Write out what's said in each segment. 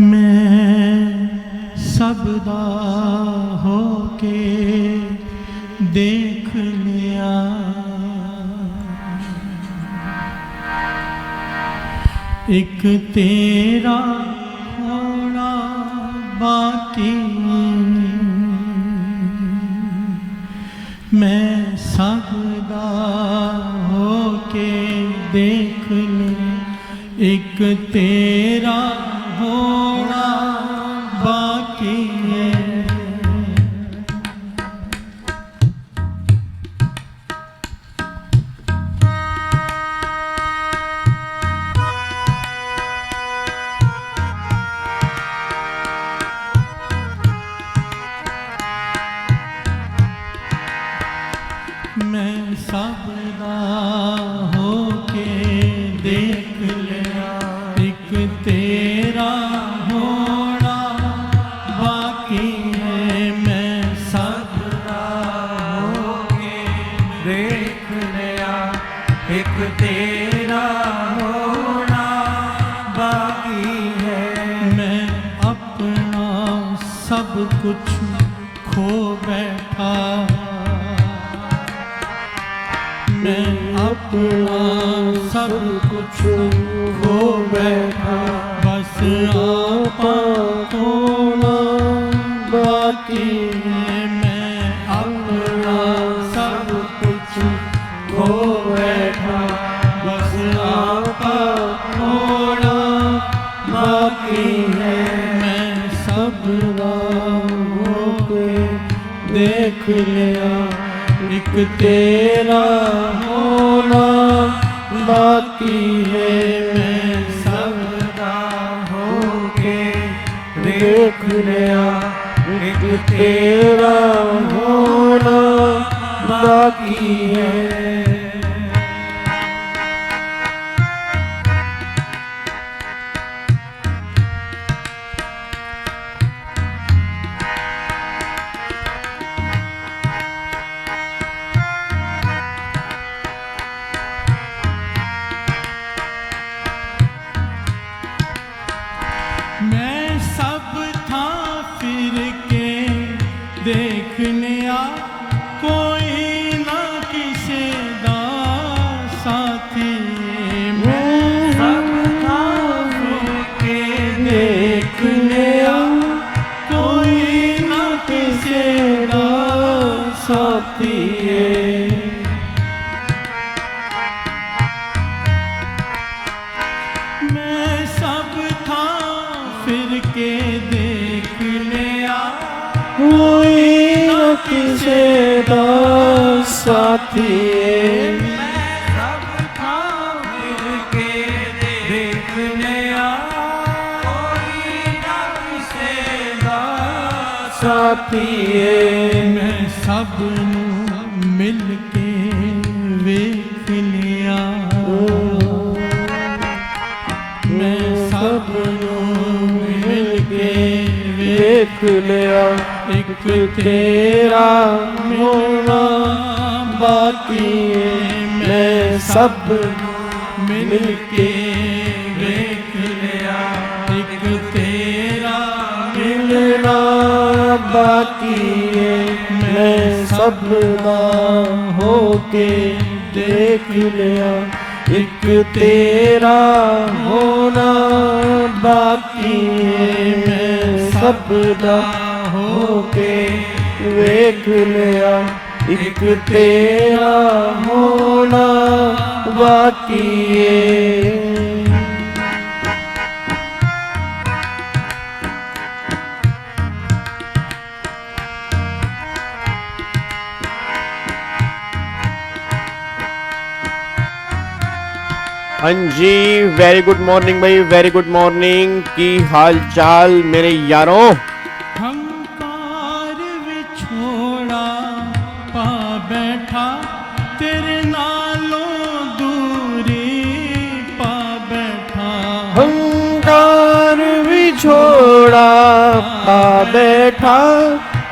मैं सबदा होके देख लिया, एक तेरा होना बाकी, मैं सबदा होके देख लिया, एक तेरा होना बाकी है। मैं सबदा होके देख लिया, एक तेरा होना बाकी है। मैं सबदा होके देख लिया, एक तेरा होना बाकी है। मैं अपना सब कुछ खो बैठा, मैं अपना सब कुछ खो बैठा, बस आपा होना बाकी है। मैं अपना सब कुछ खो बैठा, बस आपा होना बाकी है। मैं सबदा होके देख लिया, एक तेरा होना बाकी है। मैं सबदा होके देख लिया, एक तेरा होना बाकी है। मैं सब था फिर के देख लिया, कोई ना किसी दा साथी। मैं सब था फिर के देख लिया, कोई ना किसी दा साथी। मैं सब था फिर के देख लिया, कोई न किसी दा साथी। मैं सब था फिर के देख लिया, कोई न किसी दा साथी। मैं सब नू मिल के वेख लिया, मैं सब मिल के देख लिया, एक तेरा होना बाकी है। मैं सब मिल के देख लिया, एक तेरा मिलना बाकी है। मैं सबदा होके देख लिया, एक तेरा होना बाकी है। मैं सबदा होके देख लिया, एक तेरा होना बाकी है। हाँ जी, वेरी गुड मॉर्निंग भाई, वेरी गुड मॉर्निंग। की हाल चाल मेरे यारों? हंकार विछोड़ा पा बैठा, तेरे नालों दूरी पा बैठा। हंकार विछोड़ा पा बैठा,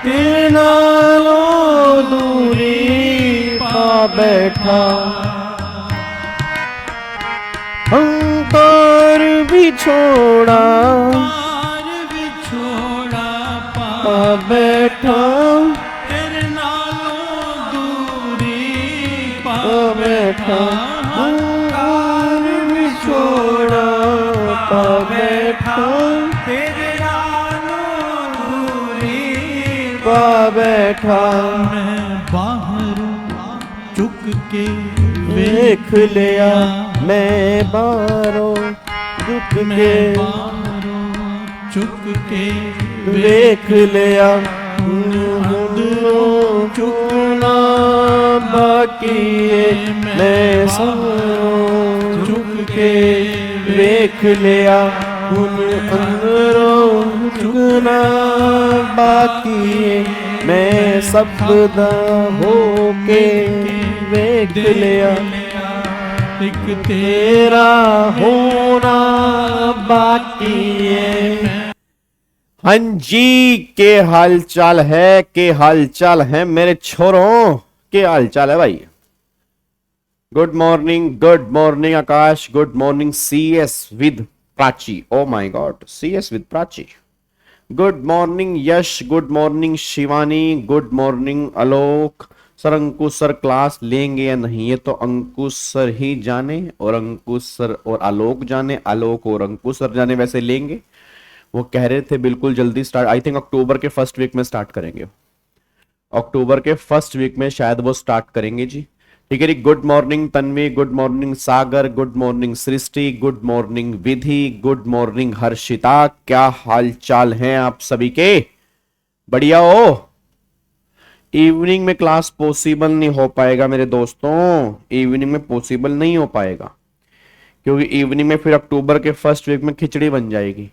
तेरे नालों दूरी पा बैठा। हंकार विछोड़ा बैठा तेरे नालों दूरी पा बैठा बैठा हंकार विछोड़ा पा बैठा तेरे नालों दूरी पा बैठा मैं बाहर चुक के देख लिया मैं बारों झुक के मैं बाहरों चुक के देख लिया अंदरों झुकना बाकी है मैं सब झुक के देख लिया उन अंदरों झुकना बाकी है मैं सब हो के देख लिया एक तेरा होना बाकी है। हाँ जी, के हाल चाल है, के हाल चाल है मेरे छोरों, के हाल चाल है भाई। Good morning Akash, good morning CS with Prachi. O my God, CS with Prachi. Good morning Yash, good morning Shivani, good morning Alok. Sir Ankush sir class लेंगे या नहीं, ये तो अंकुश सर ही जाने, और अंकुश सर और आलोक जाने, आलोक और अंकुश सर जाने। वैसे लेंगे, वो कह रहे थे बिल्कुल जल्दी स्टार्ट, आई थिंक अक्टूबर के फर्स्ट वीक में स्टार्ट करेंगे, अक्टूबर के फर्स्ट वीक में शायद वो स्टार्ट करेंगे जी। ठीक है जी। Good morning Tanvi, good morning Sagar, good morning Srishti, good morning Vidhi, good morning Harshita. क्या हाल चाल हैं आप सभी के? बढ़िया हो? इवनिंग में क्लास पॉसिबल नहीं हो पाएगा मेरे दोस्तों, इवनिंग में पॉसिबल नहीं हो पाएगा, क्योंकि इवनिंग में फिर अक्टूबर के फर्स्ट वीक में खिचड़ी बन जाएगी,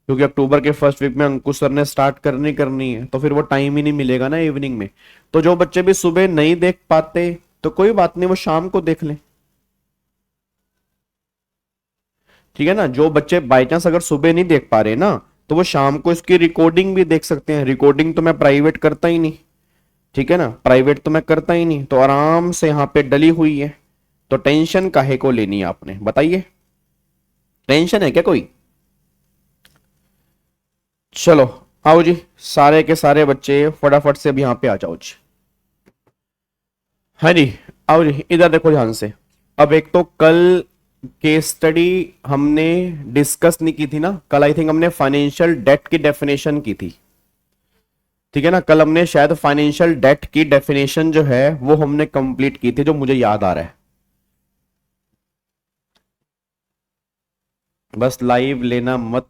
क्योंकि अक्टूबर के फर्स्ट वीक में अंकुश सर ने स्टार्ट करनी है, तो फिर वो टाइम ही नहीं मिलेगा ना इवनिंग में। तो जो बच्चे भी सुबह नहीं देख पाते तो कोई बात नहीं, वो शाम को देख लें, ठीक है ना। जो बच्चे बाई चांस अगर सुबह नहीं देख पा रहे ना, तो वो शाम को इसकी रिकॉर्डिंग भी देख सकते हैं। रिकॉर्डिंग तो मैं प्राइवेट करता ही नहीं, ठीक है ना, प्राइवेट तो मैं करता ही नहीं, तो आराम से यहाँ पे डली हुई है, तो टेंशन काहे को लेनी है आपने, बताइए, टेंशन है क्या कोई? चलो आओ जी, सारे के सारे बच्चे फटाफट से अब यहाँ पे आ जाओ जी। हाँ जी, आओ जी, इधर देखो ध्यान से। अब एक तो कल केस स्टडी हमने डिस्कस नहीं की थी ना, कल आई थिंक हमने फाइनेंशियल डेट की डेफिनेशन की थी, ठीक है ना। कल हमने शायद फाइनेंशियल डेट की डेफिनेशन जो है वो हमने कंप्लीट की थी, जो मुझे याद आ रहा है। बस लाइव लेना मत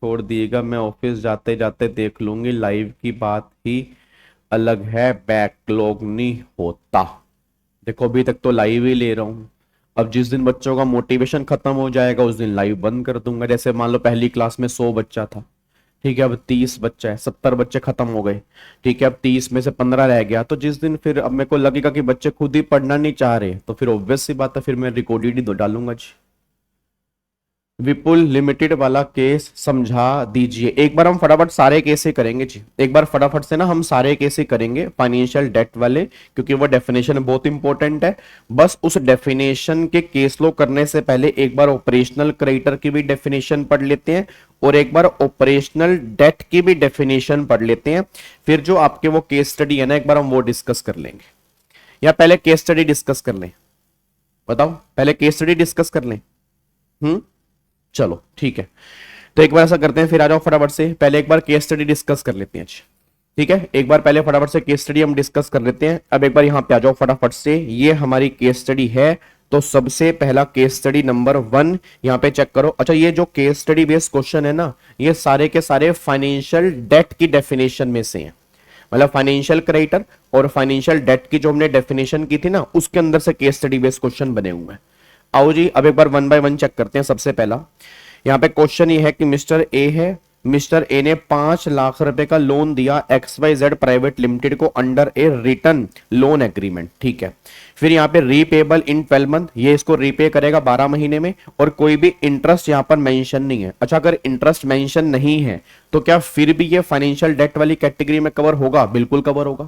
छोड़ दिएगा, मैं ऑफिस जाते जाते देख लूंगी, लाइव की बात ही अलग है, बैकलॉग नहीं होता। देखो अभी तक तो लाइव ही ले रहा हूं, अब जिस दिन बच्चों का मोटिवेशन खत्म हो जाएगा उस दिन लाइव बंद कर दूंगा। जैसे मान लो पहली क्लास में 100 बच्चा था, ठीक है, अब 30 बच्चा है, 70 बच्चे खत्म हो गए, ठीक है, अब 30 में से 15 रह गया, तो जिस दिन फिर अब मेरे को लगेगा कि बच्चे खुद ही पढ़ना नहीं चाह रहे, तो फिर ऑब्वियस सी बात है, फिर मैं रिकॉर्डेड ही डालूंगा जी। विपुल लिमिटेड वाला केस समझा दीजिए एक बार, हम फटाफट सारे केस ही करेंगे जी, एक बार फटाफट से ना हम सारे केस ही करेंगे फाइनेंशियल डेट वाले, क्योंकि वो डेफिनेशन बहुत इंपॉर्टेंट है। बस उस डेफिनेशन के केस लो करने से पहले एक बार ऑपरेशनल क्रेडिटर की भी डेफिनेशन पढ़ लेते हैं, और एक बार ऑपरेशनल डेट की भी डेफिनेशन पढ़ लेते हैं, फिर जो आपके वो केस स्टडी है ना, एक बार हम वो डिस्कस कर लेंगे। या पहले केस स्टडी डिस्कस कर लें, बताओ, पहले केस स्टडी डिस्कस कर लें? चलो ठीक है, तो एक बार ऐसा करते हैं, फिर आ जाओ फटाफट से, पहले एक बार केस स्टडी डिस्कस कर लेते हैं। ठीक है, एक बार पहले फटाफट से केस स्टडी हम डिस्कस कर लेते हैं। अब एक बार यहाँ पे आ जाओ फटाफट से, ये हमारी केस स्टडी है, तो सबसे पहला केस स्टडी नंबर 1 यहाँ पे चेक करो। अच्छा, ये जो केस स्टडी बेस्ड क्वेश्चन है ना, ये सारे के सारे फाइनेंशियल डेट की डेफिनेशन में से हैं, मतलब फाइनेंशियल क्रेडिटर और फाइनेंशियल डेट की जो हमने डेफिनेशन की थी ना, उसके अंदर से केस स्टडी बेस्ड क्वेश्चन बने हुए हैं। आओ जी, अब एक बार 1 बाय 1 चेक करते हैं। सबसे पहला यहाँ पे क्वेश्चन ये है कि मिस्टर ए है, मिस्टर ए ने 5 लाख रुपए का लोन दिया XYZ प्राइवेट लिमिटेड को अंडर ए रिटर्न लोन एग्रीमेंट, ठीक है। फिर यहाँ पे रीपेबल इन 12 मंथ, ये इसको रीपे करेगा 12 महीने में, और कोई भी इंटरेस्ट यहाँ पर मेंशन नहीं है। अच्छा, अगर इंटरेस्ट मेंशन नहीं है तो क्या फिर भी ये फाइनेंशियल डेट वाली कैटेगरी में कवर होगा? बिल्कुल कवर होगा।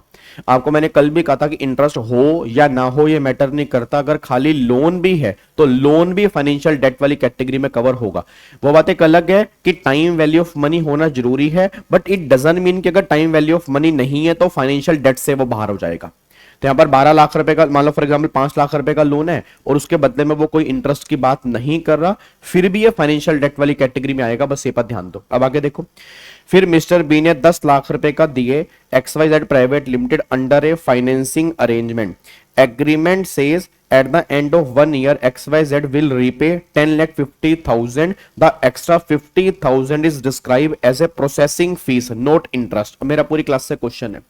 आपको मैंने कल भी कहा था कि इंटरेस्ट हो या ना हो ये मैटर नहीं करता, अगर खाली लोन भी है तो लोन भी फाइनेंशियल डेट वाली कैटेगरी में कवर होगा। वो बात एक अलग है कि टाइम वैल्यू ऑफ मनी होना जरूरी है, बट इट डजंट मीन कि अगर टाइम वैल्यू ऑफ मनी नहीं है तो फाइनेंशियल डेट से वो बाहर हो जाएगा। तो यहां पर 12 लाख रुपए का, मान लो फॉर एग्जांपल 5 लाख रुपए का लोन है और उसके बदले में वो कोई इंटरेस्ट की बात नहीं कर रहा, फिर भी ये फाइनेंशियल डेट वाली कैटेगरी में आएगा, बस ये पर ध्यान दो। अब आगे देखो, फिर मिस्टर बी ने 10 लाख रुपए का दिए XYZ private limited under A financing arrangement. Agreement says at the end of 1 year XYZ will repay 10,50,000. The extra 50,000 is described as a processing fees, not interest. मेरा पूरी क्लास से क्वेश्चन है।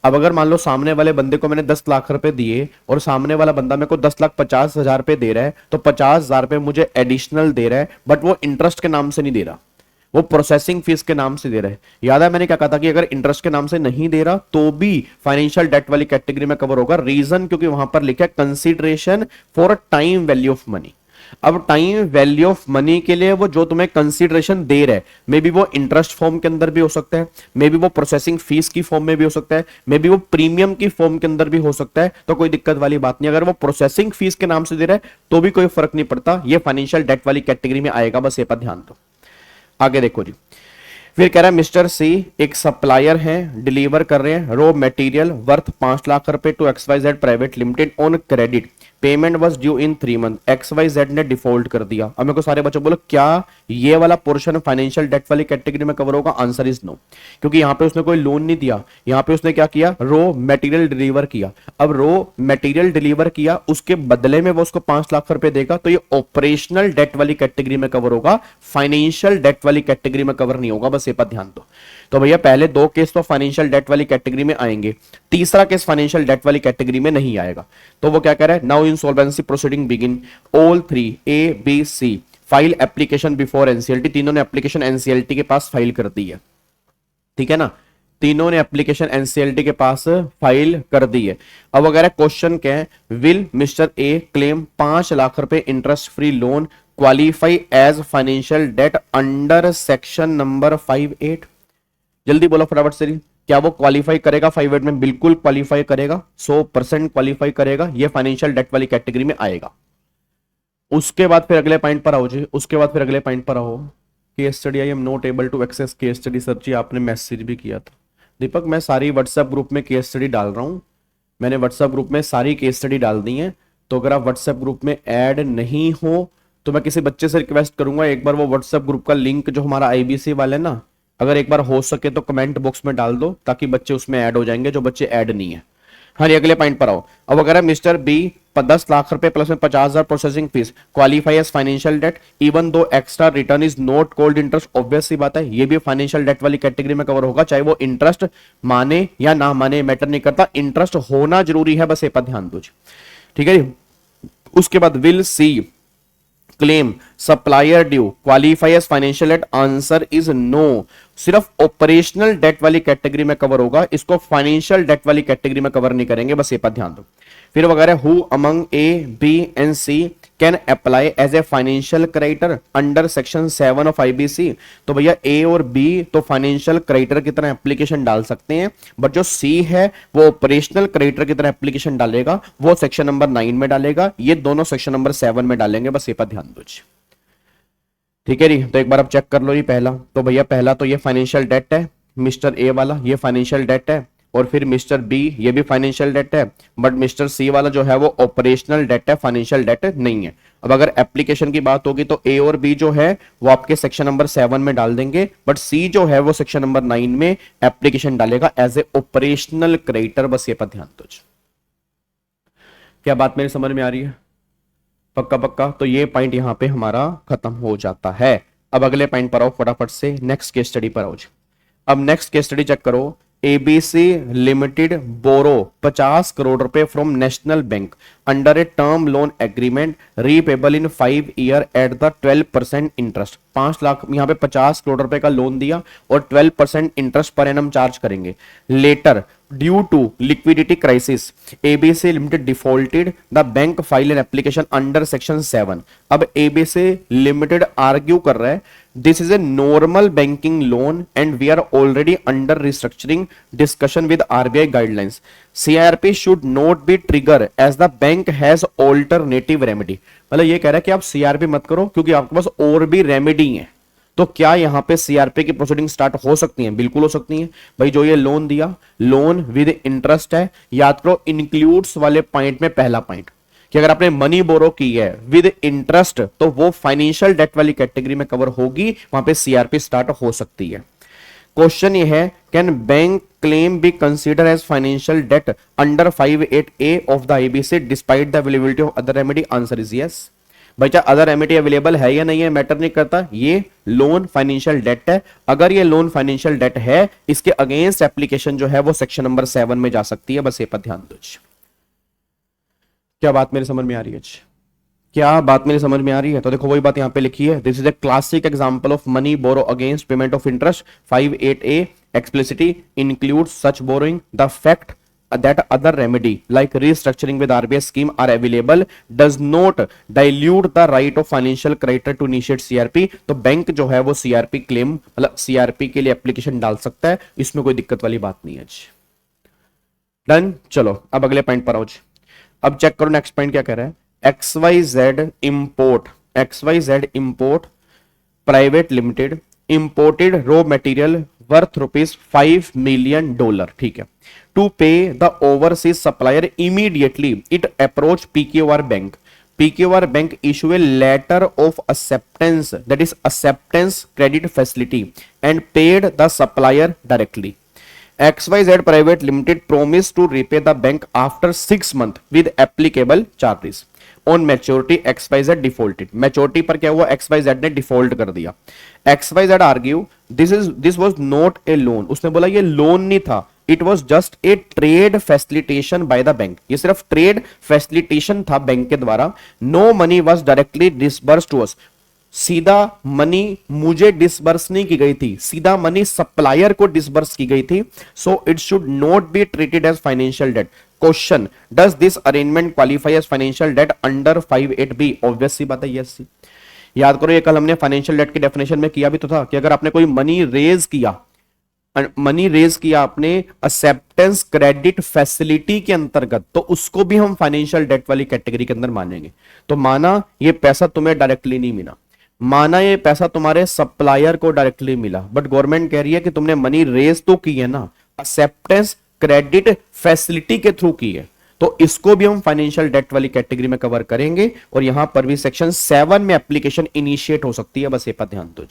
अब अगर मान लो सामने वाले बंदे को मैंने 10 लाख रुपए दिए और सामने वाला बंदा मेरे को 10,50,000 रुपए दे रहा है, तो 50,000 रुपए मुझे एडिशनल दे रहा है, बट वो इंटरेस्ट के नाम से नहीं दे रहा, वो प्रोसेसिंग फीस के नाम से दे रहे हैं। याद है मैंने क्या कहा था कि अगर इंटरेस्ट के नाम से नहीं दे रहा तो भी फाइनेंशियल डेट वाली कैटेगरी में कवर होगा। रीजन क्योंकि वहां पर लिखा है consideration for time value of money. अब टाइम वैल्यू ऑफ मनी के लिए वो जो तुम्हें कंसीडरेशन दे रहे हैं, मे बी वो इंटरेस्ट फॉर्म के अंदर भी हो सकता है, मे बी वो प्रोसेसिंग फीस की फॉर्म में भी हो सकता है, मे बी वो प्रीमियम की फॉर्म के अंदर भी हो सकता है, तो कोई दिक्कत वाली बात नहीं। अगर वो प्रोसेसिंग फीस के नाम से दे रहा है तो भी कोई फर्क नहीं पड़ता, ये फाइनेंशियल डेट वाली कैटेगरी में आएगा, बस ये पर ध्यान दो। आगे देखो जी, फिर कह रहा है मिस्टर सी एक सप्लायर हैं, डिलीवर कर रहे हैं रॉ मटेरियल वर्थ 5 लाख रुपए to XYZ private limited on credit. Payment was due in 3 month. XYZ ने डिफॉल्ट कर दिया। अब मेरे को सारे बच्चों बोलो क्या ये वाला पोर्शन फाइनेंशियल डेट वाली कैटेगरी में कवर होगा? आंसर इज नो, क्योंकि यहां पे उसने कोई लोन नहीं दिया, यहां पे उसने क्या किया? रॉ मटेरियल डिलीवर किया। अब रॉ मटेरियल डिलीवर किया, उसके बदले में वो उसको 5 लाख रुपए देगा, तो ये ऑपरेशनल डेट वाली कैटेगरी में कवर होगा, फाइनेंशियल डेट वाली कैटेगरी में कवर नहीं होगा, बस ये पर ध्यान दो। तो भैया पहले 2 केस तो फाइनेंशियल डेट वाली कैटेगरी में आएंगे, तीसरा केस फाइनेंशियल डेट वाली कैटेगरी में नहीं आएगा। तो वो क्या कह रहा है? Now insolvency proceeding begin, all 3 A B C file application before NCLT। तीनों ने एप्लीकेशन NCLT के पास फाइल कर दी है, ठीक है ना, तीनों ने एप्लीकेशन NCLT के पास फाइल कर दी है। अब अगर क्वेश्चन क्या है, will mister A claim 5 lakh रुपए interest free loan qualify as financial debt under section number 58? जल्दी बोलो फटाफट से, क्या वो क्वालिफाई करेगा 58 में? बिल्कुल क्वालिफाई करेगा, 100% क्वालिफाई करेगा, ये फाइनेंशियल डेट वाली कैटेगरी में आएगा। उसके बाद फिर अगले पॉइंट पर आओ जी, उसके बाद फिर अगले पॉइंट पर आओ, case study I am not able to access case study. Sir ji आपने मैसेज भी किया था। दीपक मैं सारी व्हाट्सएप ग्रुप में केस स्टडी डाल रहा हूं, मैंने व्हाट्सएप ग्रुप में सारी केस स्टडी डाल दी है, तो अगर आप व्हाट्सएप ग्रुप में ऐड नहीं हो तो मैं किसी बच्चे से रिक्वेस्ट करूंगा एक बार वो व्हाट्सएप ग्रुप का लिंक जो हमारा IBC वाले ना, अगर एक बार हो सके तो कमेंट बॉक्स में डाल दो, ताकि बच्चे उसमें ऐड हो जाएंगे जो बच्चे ऐड नहीं है। हाँ अगले पॉइंट पर आओ। अब अगर मिस्टर बी 10 लाख रुपए प्लस में 50,000 processing fee qualify as financial debt even though extra return is not called interest. Obvious सी बात है ये भी फाइनेंशियल डेट वाली कैटेगरी में कवर होगा, चाहे वो इंटरेस्ट माने या ना माने मैटर नहीं करता, इंटरेस्ट होना जरूरी है, बस ये पर ध्यान दो, ठीक है जी। उसके बाद will see claim supplier due qualify as financial debt, answer is no. सिर्फ ऑपरेशनल डेट वाली कैटेगरी में कवर होगा, इसको फाइनेंशियल डेट वाली कैटेगरी में कवर नहीं करेंगे, बस ये पर ध्यान दो। फिर वगैरह who among A, B and C can apply as a financial creditor under section 7 of IBC। तो भैया A और B तो फाइनेंशियल क्रेडिटर की तरह एप्लीकेशन डाल सकते हैं, बट जो C है वो ऑपरेशनल क्रेडिटर की तरह एप्लीकेशन डालेगा, वो सेक्शन नंबर 9 में डालेगा, ये दोनों सेक्शन नंबर 7 में डालेंगे, बस ये पर ध्यान दो, ठीक है जी। तो एक बार आप चेक कर लो जी। पहला तो भैया पहला तो ये फाइनेंशियल डेट है, मिस्टर ए वाला ये फाइनेंशियल डेट है, और फिर मिस्टर बी ये भी फाइनेंशियल डेट है, बट मिस्टर सी वाला जो है वो ऑपरेशनल डेट है, फाइनेंशियल डेट नहीं है। अब अगर एप्लीकेशन की बात होगी तो ए और बी जो है वो आपके सेक्शन नंबर 7 में डाल देंगे, बट सी जो है वो सेक्शन नंबर 9 में एप्लीकेशन डालेगा एज ए ऑपरेशनल क्रेडिटर, बस ये पर ध्यान दो। क्या बात मेरी समझ में आ रही है? पक्का पक्का। तो ये पॉइंट यहां पे हमारा खत्म हो जाता है। अब अगले पॉइंट पर आओ फटाफट से, नेक्स्ट केस स्टडी पर आओ जी। अब नेक्स्ट केस स्टडी चेक करो। ABC लिमिटेड बोरो 50 करोड़ रुपए from national bank under a term loan agreement repayable in 5 year at the 12% interest. 5 lakh यहाँ पे 50 करोड़ रुपए का लोन दिया और 12% इंटरेस्ट पर एनम चार्ज करेंगे। Later due to liquidity crisis ABC limited defaulted the bank file an application under section 7। अब ABC limited argue कर रहा है this is a normal banking loan and we are already under restructuring discussion with RBI guidelines. CRP should not be trigger as the bank has alternative remedy. मतलब ये कह रहा है कि आप सीआरपी मत करो क्योंकि आपके पास और भी रेमेडी है। तो क्या यहां पे सीआरपी की प्रोसीडिंग स्टार्ट हो सकती है? बिल्कुल हो सकती है भाई। जो ये लोन दिया, लोन विद इंटरेस्ट है, याद करो इंक्लूड्स वाले पॉइंट में पहला पॉइंट कि अगर आपने मनी बोरो की है विद इंटरेस्ट तो वो फाइनेंशियल डेट वाली कैटेगरी में कवर होगी, वहां पे सीआरपी स्टार्ट हो सकती है। क्वेश्चन ये है can bank claim be consider as financial debt under 58A of the IBC despite the availability of other remedy? Answer is yes. भाई चाहे अदर रेमेडी अवेलेबल है या नहीं है मैटर नहीं करता, ये लोन फाइनेंशियल डेट है। अगर ये लोन फाइनेंशियल डेट है, इसके अगेंस्ट एप्लीकेशन जो है वो सेक्शन नंबर 7 में जा सकती है। बस ये पर ध्यान दो। क्या बात मेरे समझ में आ रही है? क्या बात मेरी समझ में आ रही है? तो देखो वही बात यहां पे लिखी है, this is a classic example of money borrow against payment of interest. 58A explicitly includes such borrowing. The fact that other remedy like restructuring with RBI scheme are available does not dilute the right of financial creditor to initiate CRP. तो bank जो है वो CRP claim मतलब CRP के लिए application डाल सकता है, इसमें कोई दिक्कत वाली बात नहीं है। डन। चलो अब अगले पॉइंट पर आओ जी। अब चेक करो नेक्स्ट पॉइंट क्या कह रहा है। XYZ import private limited imported raw material worth ₹5 million, ठीक है, to pay the overseas supplier immediately it approached PKOR bank. PKOR bank issue a letter of acceptance, that is acceptance credit facility, and paid the supplier directly. XYZ Private Limited promised to repay the bank after 6 months with applicable charges. On maturity XYZ defaulted. Maturity पर क्या हुआ? XYZ ने default कर दिया। XYZ argue this was not a loan. उसने बोला ये loan नहीं था, it was just a trade facilitation by the bank. ये सिर्फ ट्रेड फैसिलिटेशन था बैंक के द्वारा। No money was directly disburse to us. सीधा मनी मुझे डिसबर्स नहीं की गई थी, सीधा मनी सप्लायर को डिसबर्स की गई थी। So it should not be treated as financial debt. Question, does this arrangement qualify as financial debt under 58B? Obvious सी बात है, यस। याद करो ये कल हमने फाइनेंशियल डेट की डेफिनेशन में किया भी तो था कि अगर आपने कोई मनी रेज किया आपने एक्सेप्टेंस क्रेडिट फैसिलिटी के अंतर्गत, तो उसको भी हम फाइनेंशियल डेट वाली कैटेगरी के अंदर मानेंगे। तो माना ये पैसा तुम्हें डायरेक्टली नहीं मिला, माना ये पैसा तुम्हारे सप्लायर को डायरेक्टली मिला, बट गवर्नमेंट कह रही है कि तुमने मनी रेज तो की है ना, एक्सेप्टेंस क्रेडिट फैसिलिटी के थ्रू की है, तो इसको भी हम फाइनेंशियल डेट वाली कैटेगरी में कवर करेंगे और यहां पर भी सेक्शन 7 में एप्लीकेशन इनिशिएट हो सकती है। बस ये पर ध्यान दो।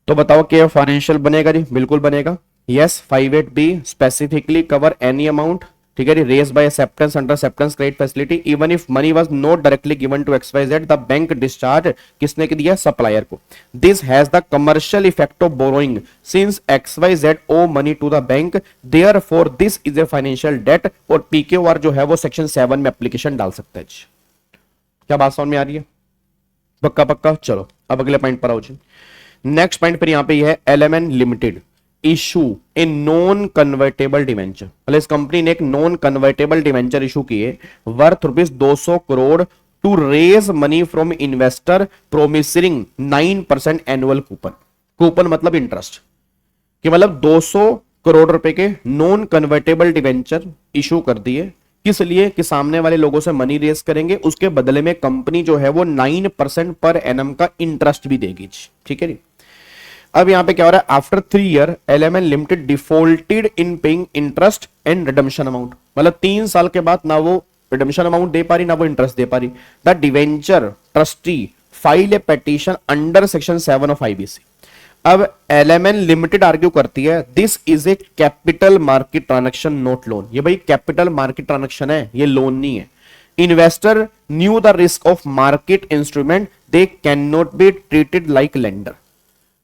तो बताओ क्या फाइनेंशियल बनेगा जी? बिल्कुल बनेगा, yes. 58B specifically cover any amount, ठीक है, raise by acceptance under acceptance credit facility even if money was not directly given to XYZ, the bank discharge किसने दिया? सप्लायर को। This has the commercial effect of borrowing since XYZ owe money to the bank, therefore this is a financial debt. और PKOR जो है वो section 7 में application डाल सकता है। क्या बात समझ में आ रही है? पक्का पक्का। चलो अब अगले पॉइंट पर आओ जी। नेक्स्ट पॉइंट पर यहां पे है LMN limited issue a non convertible debenture. मतलब इस कंपनी ने एक नॉन कन्वर्टेबल डिवेंचर इशू किए worth ₹200 crore to raise money from investor promising 9% annual coupon. Coupon मतलब इंटरेस्ट, कि मतलब 200 करोड़ रुपए के नॉन कन्वर्टेबल डिवेंचर इशू कर दिए। किस लिए? कि सामने वाले लोगों से मनी रेज करेंगे, उसके बदले में कंपनी जो है वो 9% पर एनम का इंटरेस्ट भी देगी। ठीक है जी। अब यहां पे क्या हो रहा है? After 3 year LMN limited defaulted in paying interest and redemption amount. मतलब 3 साल के बाद ना वो रिडम्पशन अमाउंट दे पा रही, ना वो इंटरेस्ट दे पा रही। The debenture trustee file A petition under section 7 of IBC। अब LMN लिमिटेड आर्ग्यू करती है this is A capital market transaction not loan. ये भाई कैपिटल मार्केट ट्रांजैक्शन है, ये लोन नहीं है। Investor new the risk of market instrument, they can not be treated like lender.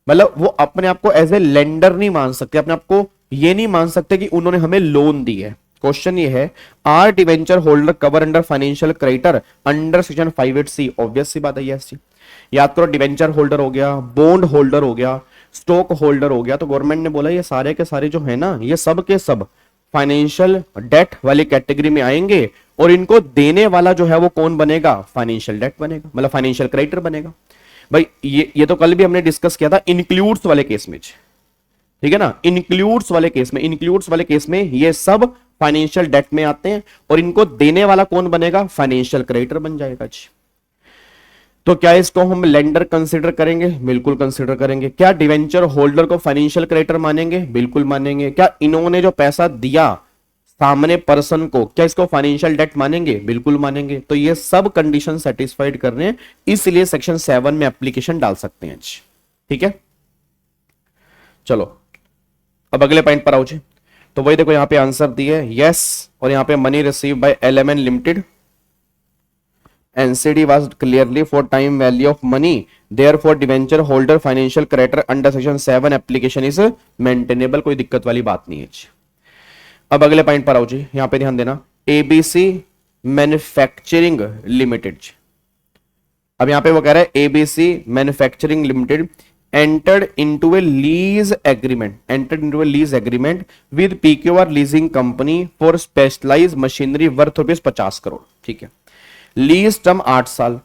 मतलब वो अपने आप को एज ए लेंडर नहीं मान सकते, अपने आप को ये नहीं मान सकते कि उन्होंने हमें लोन दी है। क्वेश्चन ये है, are debenture holder cover under financial creditor under section 58C? Obvious सी बात है यस जी। याद करो, डिवेंचर होल्डर हो गया, बॉन्ड होल्डर हो गया, स्टॉक होल्डर हो गया, तो गवर्नमेंट ने बोला ये सारे के सारे जो है ना, ये सब के सब फाइनेंशियल डेट वाली कैटेगरी में आएंगे, और इनको देने वाला जो है वो कौन बनेगा? फाइनेंशियल डेट बनेगा, मतलब फाइनेंशियल क्रेडिटर बनेगा। भाई ये तो कल भी हमने डिस्कस किया था इंक्लूड्स वाले केस में, ठीक है ना, इंक्लूड्स वाले केस में, इंक्लूड्स वाले केस में ये सब फाइनेंशियल डेट में आते हैं, और इनको देने वाला कौन बनेगा? फाइनेंशियल क्रेडिटर बन जाएगा जी। तो क्या इसको हम लेंडर कंसीडर करेंगे? बिल्कुल कंसीडर करेंगे। क्या डिवेंचर होल्डर को फाइनेंशियल क्रेडिटर मानेंगे? बिल्कुल मानेंगे। क्या इन्होंने जो पैसा दिया सामने पर्सन को, क्या इसको फाइनेंशियल डेट मानेंगे? बिल्कुल मानेंगे। तो ये सब कंडीशन सेटिस्फाइड कर रहे हैं, इसलिए सेक्शन 7 में एप्लीकेशन डाल सकते हैं जी। ठीक है, चलो अब अगले पॉइंट पर आओ जी। तो वही देखो यहां पे आंसर दिए यस, और यहां पे money receive by LMN limited, NCD was clearly for time value of money, therefore debenture holder financial creditor under section 7 application is maintainable। कोई दिक्कत वाली बात नहीं है जी। अब अगले पॉइंट पर आओ जी, यहां पे ध्यान देना, ABC मैन्युफैक्चरिंग लिमिटेड। अब यहां पे वो कह रहा है ABC manufacturing limited entered into a lease agreement with PQR leasing company for specialized machinery worth ₹50 crore. ठीक है, लीज टर्म 8 साल,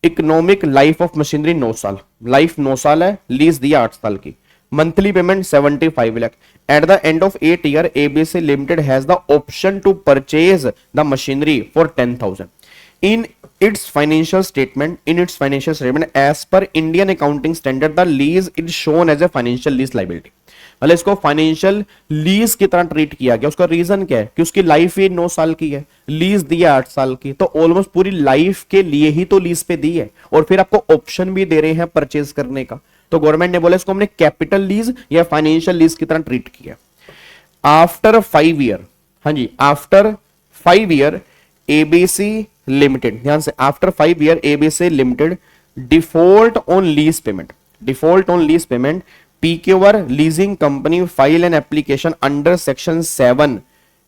इकोनॉमिक लाइफ ऑफ मशीनरी 9 साल, लाइफ 9 साल है, लीज दिया 8 साल की, monthly payment 75 lakh. At the end of 8 year ABC limited has the option to purchase the machinery for 10,000 in its financial statement as per Indian accounting standard the lease is shown as a financial lease liability। मतलब इसको financial lease की तरह treat किया गया। उसका reason क्या है कि उसकी लाइफ ही 9 साल की है, लीज दिया 8 साल की, तो ऑलमोस्ट पूरी लाइफ के लिए ही तो लीज पे दी है, और फिर आपको ऑप्शन भी दे रहे हैं परचेज करने का। तो गवर्नमेंट ने बोला इसको हमने कैपिटल लीज या फाइनेंशियल लीज की तरह ट्रीट किया। आफ्टर 5 ईयर, हाँ जी, आफ्टर 5 ईयर ABC लिमिटेड, ध्यान से, after 5 year ABC limited default on lease payment, PQR leasing company file an application under section 7,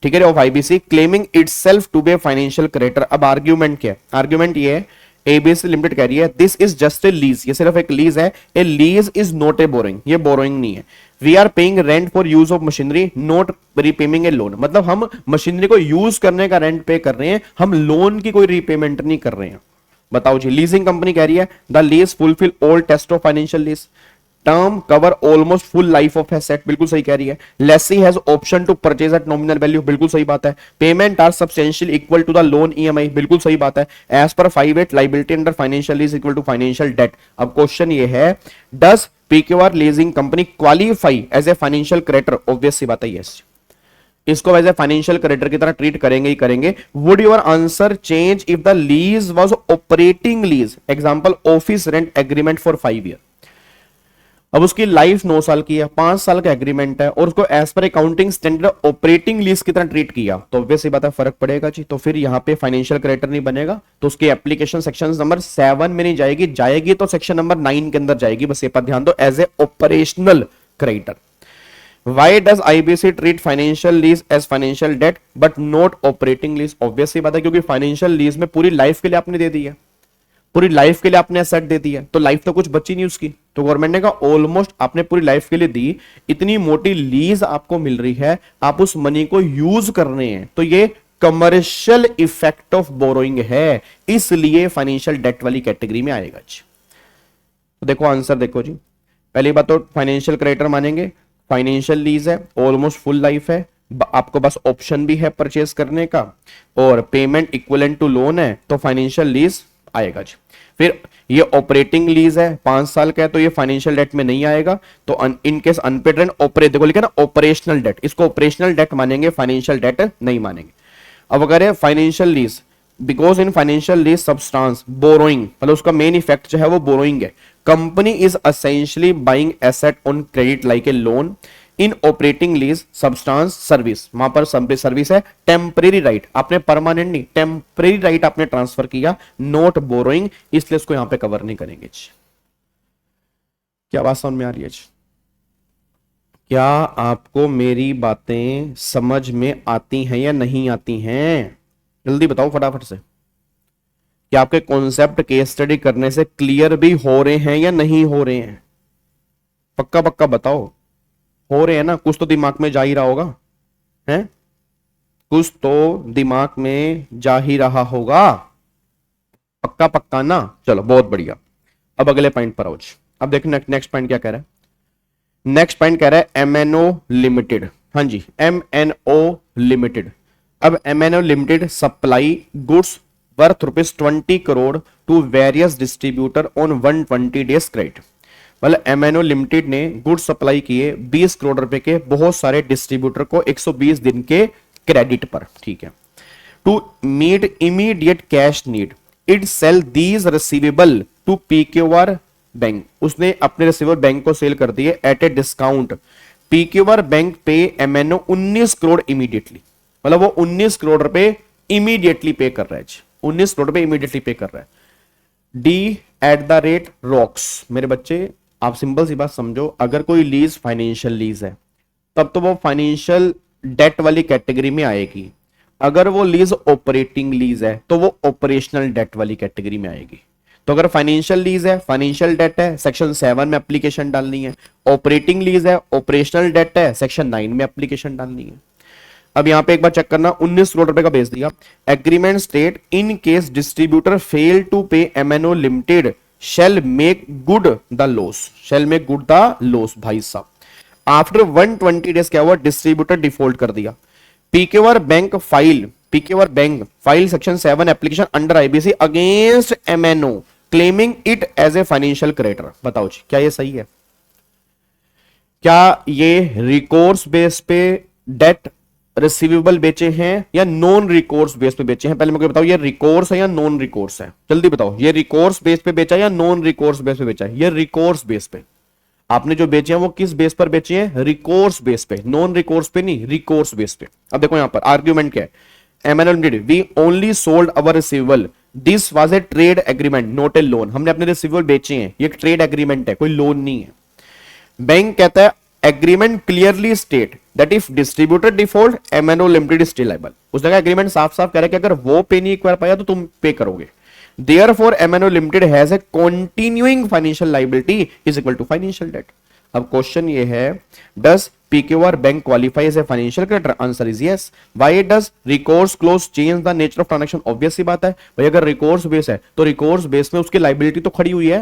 ठीक है, of IBC claiming itself to be financial creditor. अब argument क्या है? Argument ये है, ABC लिमिटेड कह रही है this is just a lease, ये सिर्फ एक लीज है, a lease is not a borrowing, ये बोरोइंग नहीं है। We are paying rent for use of machinery not repaying a loan, मतलब हम मशीनरी को यूज करने का रेंट पे कर रहे हैं, हम लोन की कोई रीपेमेंट नहीं कर रहे हैं। बताओ जी, लीजिंग कंपनी कह रही है the lease fulfil all test of financial lease, term cover almost full life of asset, बिल्कुल सही कह रही है। Lessee has option to purchase at nominal value, बिल्कुल सही बात है। Payment are substantial equal to the loan EMI, बिल्कुल सही बात है। As per 5(8) liability under financial lease equal to financial debt. अब क्वेश्चन ये है, does PQR leasing company qualify as a financial creditor? Obvious सी बात है यस, इसको एज ए फाइनेंशियल क्रेडिटर की तरह ट्रीट करेंगे ही करेंगे। Would your answer change if the lease was operating lease, example office rent agreement for 5 year. अब उसकी लाइफ 9 साल की है, 5 साल का एग्रीमेंट है, और उसको as per accounting standard operating lease की तरह ट्रीट किया, तो ऑब्वियस सी बात है फर्क पड़ेगा जी। तो फिर यहां पे फाइनेंशियल क्रेडिटर नहीं बनेगा, तो उसकी एप्लीकेशन सेक्शन नंबर 7 में नहीं जाएगी, जाएगी तो सेक्शन नंबर 9 के अंदर जाएगी, बस ये पर ध्यान दो, as a operational creditor. Why does IBC treat financial lease as financial debt but not operating lease? Obvious सी बात है, क्योंकि फाइनेंशियल लीज में पूरी लाइफ के लिए आपने दे दी है, पूरी लाइफ के लिए आपने एसेट दे दी है, तो लाइफ तो कुछ बची नहीं उसकी। तो गवर्नमेंट ने कहा ऑलमोस्ट आपने पूरी लाइफ के लिए दी, इतनी मोटी लीज आपको मिल रही है, आप उस मनी को यूज कर रहे हैं, तो ये कमर्शियल इफेक्ट ऑफ बोरोइंग है, इसलिए फाइनेंशियल डेट वाली कैटेगरी में आएगा जी। तो देखो आंसर देखो जी, पहली बात तो फाइनेंशियल क्रेडिटर मानेंगे, फाइनेंशियल लीज है, ऑलमोस्ट फुल लाइफ है, आपको बस ऑप्शन भी है परचेज करने का, और पेमेंट इक्विवेलेंट टू लोन है, तो फाइनेंशियल लीज आएगा जी। फिर ये ऑपरेटिंग लीज है, 5 साल का है, तो ये फाइनेंशियल डेट में नहीं आएगा। तो in case unpaid rent operate, देखो लिखा ना ऑपरेशनल डेट, इसको ऑपरेशनल डेट मानेंगे, फाइनेंशियल डेट नहीं मानेंगे। अब अगर financial lease, because in financial lease substance borrowing, मतलब उसका मेन इफेक्ट जो है वो बोरोइंग है। Company is essentially buying asset on credit like a loan. In operating lease substance service, वहां पर सर्विस है, टेम्परेरी राइट, आपने परमानेंट नहीं, टेम्परेरी राइट आपने ट्रांसफर किया, नॉट बोरोइंग, इसलिए इसको यहां पे कवर नहीं करेंगे। क्या बात समझ में आ रही है? क्या आपको मेरी बातें समझ में आती हैं या नहीं आती हैं? जल्दी बताओ फटाफट से। क्या आपके कॉन्सेप्ट केस स्टडी करने से क्लियर भी हो रहे हैं या नहीं हो रहे हैं? पक्का पक्का बताओ। हो रहे हैं ना? कुछ तो दिमाग में जा ही रहा होगा, हैं? कुछ तो दिमाग में जा ही रहा होगा। पक्का पक्का ना? चलो बहुत बढ़िया। अब अगले पॉइंट पर आओ जी। अब देखो नेक्स्ट पॉइंट क्या कह रहा है। नेक्स्ट पॉइंट कह रहा है एमएनओ लिमिटेड। हाँ जी, एमएनओ लिमिटेड। अब MNO limited supply goods worth ₹20 crore to various distributor on 120 days credit. मतलब एमएनओ लिमिटेड ने गुड्स सप्लाई किए 20 करोड़ रुपए के बहुत सारे डिस्ट्रीब्यूटर को 120 दिन के क्रेडिट पर। ठीक है। To meet immediate cash need it sell these receivable to PQR bank. उसने अपने रिसीवेबल बैंक को सेल कर दिए at a discount. PQR bank pay MNO 19 crore immediately. मतलब वो 19 करोड़ रुपए इमीडिएटली पे कर रहा है। 19 करोड़ रुपए इमीडिएटली पे कर रहा है। D at the rate rocks. मेरे बच्चे आप सिंपल सी बात समझो, अगर कोई लीज फाइनेंशियल लीज है तब तो वो फाइनेंशियल डेट वाली कैटेगरी में आएगी। अगर वो लीज ऑपरेटिंग लीज है तो वो ऑपरेशनल डेट वाली कैटेगरी में आएगी। तो अगर फाइनेंशियल लीज है, फाइनेंशियल डेट है, सेक्शन 7 में एप्लीकेशन डालनी है। ऑपरेटिंग लीज है, ऑपरेशनल डेट है, सेक्शन 9 में एप्लीकेशन डालनी है। अब यहां पे एक बार चेक करना, 19 करोड़ रुपए का बेच दिया। Agreement state in case distributor fail to pay MNO limited shall make good the loss. Shall make good the loss. भाई साहब, आफ्टर 120 डेज क्या हुआ? डिस्ट्रीब्यूटर डिफॉल्ट कर दिया। PQR bank file section 7 application under IBC against MNO claiming it as a financial creditor. बताओ जी, क्या ये सही है? क्या ये रिकोर्स बेस पे डेट रिसीवेबल बेचे हैं या नॉन रिकोर्स बेस पे बेचे हैं? पहले मुझे बताओ, ये रिकोर्स है या नॉन रिकोर्स है? जल्दी बताओ, ये रिकोर्स बेस पे बेचा या नॉन रिकोर्स बेस पे बेचा है? ये रिकोर्स बेस पे। आपने जो बेचे हैं वो किस बेस पर बेचे हैं? रिकोर्स बेस पे, नॉन रिकोर्स पे नहीं, रिकोर्स बेस पे। अब देखो यहां पर आर्ग्यूमेंट क्या है। MNO limited we only sold our receivable, this was a trade agreement not a loan. हमने अपने रिसीवेबल बेचे हैं, ये ट्रेड एग्रीमेंट है, कोई लोन नहीं है। बैंक कहता है agreement clearly state that if distributor default MNO limited is still liable. उसने कहा एग्रीमेंट साफ साफ कह रहा है कि अगर वो पे नहीं कर पाया तो तुम पे करोगे। Therefore, MNO Limited has a continuing financial liability is equal to financial debt. अब क्वेश्चन ये है, does PQR bank qualify as a financial creditor? Answer is yes. Why does recourse clause change the nature of transaction? Obvious सी बात है भाई, अगर recourse base है तो recourse base में उसकी लाइबिलिटी तो खड़ी हुई है।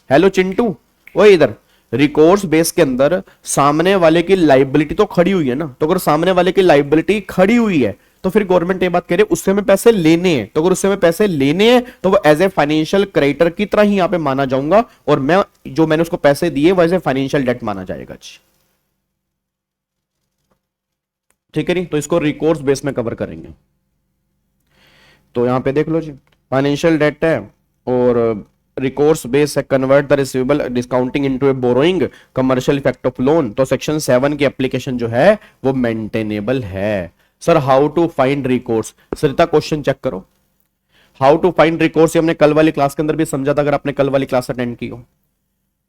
हेलो चिंटू, वो इधर रिकोर्स बेस के अंदर सामने वाले की लाइबिलिटी तो खड़ी हुई है ना। तो अगर सामने वाले की लाइबिलिटी खड़ी हुई है तो फिर गवर्नमेंट ये बात कह रही है उससे में पैसे लेने हैं। तो अगर उससे में पैसे लेने हैं तो वो एज ए फाइनेंशियल क्रेडिटर की तरह ही यहां पे माना जाऊंगा और मैंने उसको पैसे दिए वो एज ए फाइनेंशियल डेट माना जाएगा जी। ठीक है नहीं? तो इसको रिकोर्स बेस में कवर करेंगे। तो यहां पे देख लो जी, फाइनेंशियल डेट है और रिकोर्स बेस है, convert the receivable discounting into a borrowing, commercial effect of loan. तो सेक्शन 7 की एप्लीकेशन जो है वो मेंटेनेबल है। Sir how to find recourse? Sarita question check करो। हाउ टू फाइंड रिकोर्स हमने कल वाली क्लास के अंदर भी समझा था, अगर आपने कल वाली क्लास अटेंड की हो।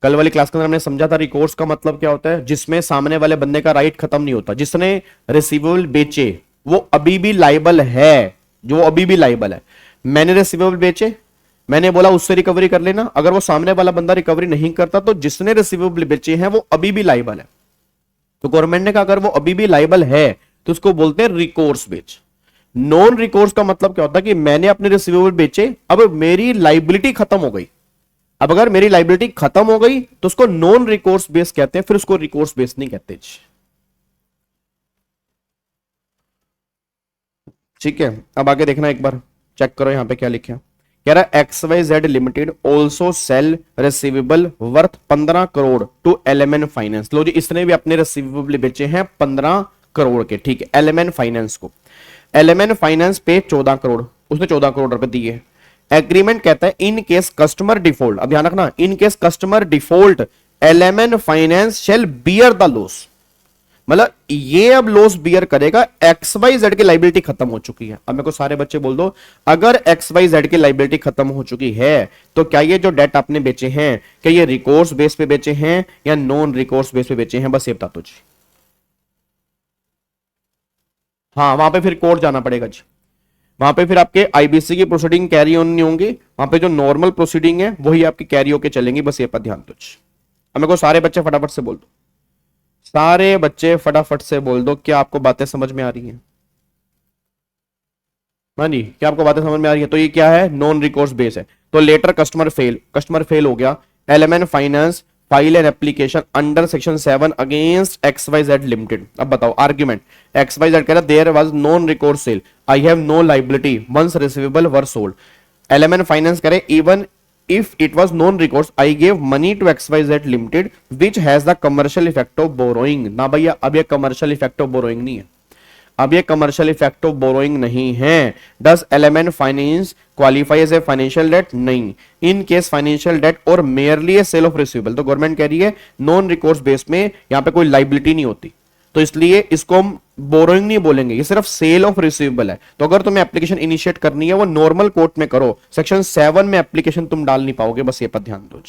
कल वाली क्लास के अंदर हमने समझा था रिकोर्स का मतलब क्या होता है, जिसमें सामने वाले बंदे का राइट खत्म नहीं होता। जिसने रिसीवेबल बेचे वो अभी भी लाइबल है, जो अभी भी लाइबल है। मैंने रिसीवेबल बेचे, मैंने बोला उससे रिकवरी कर लेना, अगर वो सामने वाला बंदा रिकवरी नहीं करता तो जिसने रिसीवेबल बेचे हैं वो अभी भी लाइबल है। तो गवर्नमेंट ने कहा अगर वो अभी भी लाइबल है तो उसको बोलते हैं रिकोर्स बेच। नॉन रिकोर्स का मतलब क्या होता है कि मैंने अपने रिसीवेबल बेचे, अब मेरी लाइबिलिटी खत्म हो गई। अब अगर मेरी लाइबिलिटी खत्म हो गई तो उसको नॉन रिकोर्स बेस कहते हैं, फिर उसको रिकोर्स बेस नहीं कहते। ठीक है, अब आगे देखना, एक बार चेक करो यहां पे क्या लिखा है। कह रहा है XYZ limited also sell receivable worth 15 crore to LMN finance. लो जी, इसने भी अपने रिसीवेबल बेचे हैं 15 करोड़ के। ठीक है, एलिमेंट फाइनेंस को। एलिमेंट फाइनेंस पे 14 करोड़, उसने 14 करोड़ रुपए दिए। एग्रीमेंट कहता है इन केस कस्टमर डिफॉल्ट, अब ध्यान रखना, in case customer default element finance shall bear the loss. मतलब ये अब लॉस बियर करेगा, एक्स वाई जेड की लाइबिलिटी खत्म हो चुकी है। अब मेरे को सारे बच्चे बोल दो, अगर एक्स वाई जेड की लाइबिलिटी खत्म हो चुकी है तो क्या ये जो डेट आपने बेचे हैं, क्या ये रिकोर्स बेस पे बेचे हैं या नॉन रिकोर्स बेस पे बेचे हैं, बस ये बता दो जी। हाँ, वहां पे फिर कोर्ट जाना पड़ेगा जी, वहां पे फिर आपके आईबीसी की प्रोसीडिंग कैरी ऑन नहीं होंगी, वहां पे जो नॉर्मल प्रोसीडिंग है वही आपकी कैरी होके चलेंगी, बस ये पर ध्यान दो जी। अब मेरे को सारे बच्चे फटाफट से बोल दो, सारे बच्चे फटाफट से बोल दो, क्या आपको बातें समझ में आ रही हैं? हाँ जी, क्या आपको बातें समझ में आ रही है? तो ये क्या है, नॉन रिकोर्स बेस है। तो लेटर कस्टमर फेल हो गया, LMN finance file an application under section 7 against XYZ limited. अब बताओ आर्ग्यूमेंट, XYZ कह रहा there was non recourse sale, I have no liability once receivable were sold. LMN finance करे even if it was non-recourse I gave money to XYZ limited which has the commercial effect of borrowing। ना भैया, अब ये commercial effect of borrowing नहीं है, अब ये commercial effect of borrowing नहीं है। Does LMN finance qualify as a financial debt? नहीं। इन केस फाइनेंशियल डेट और merely a sale of receivable, तो गवर्नमेंट कह रही है नॉन रिकोर्स बेस में यहां पे कोई लाइबिलिटी नहीं होती, तो इसलिए इसको हम बोरोइंग नहीं बोलेंगे, ये सिर्फ सेल ऑफ रिसीवेबल है। तो अगर तुम्हें एप्लीकेशन इनिशिएट करनी है वो नॉर्मल कोर्ट में करो, सेक्शन 7 में एप्लीकेशन तुम डाल नहीं पाओगे, बस ये पर ध्यान दो।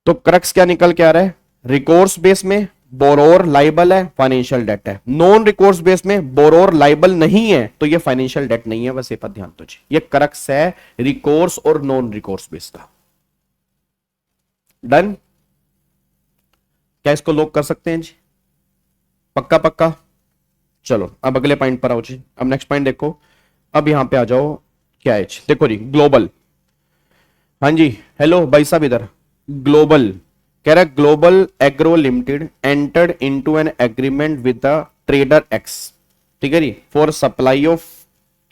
तो क्रक्स क्या निकल के आ रहा है, रिकोर्स बेस में बोरोर लाइबल है, फाइनेंशियल डेट है। नॉन रिकोर्स बेस में बोरोर लाइबल नहीं है तो ये फाइनेंशियल डेट नहीं है, बस ये पर ध्यान दो जी। ये क्रक्स है रिकोर्स और नॉन रिकोर्स बेस का। डन? क्या इसको लॉक कर सकते हैं जी? पक्का पक्का? चलो अब अगले पॉइंट पर आओ जी। अब नेक्स्ट पॉइंट देखो, अब यहां पे आ जाओ, क्या है जी? देखो जी, ग्लोबल। हाँ जी, हेलो भाई साहब इधर। ग्लोबल कह रहा है global agro limited entered into an agreement with the trader X, ठीक है जी, for supply of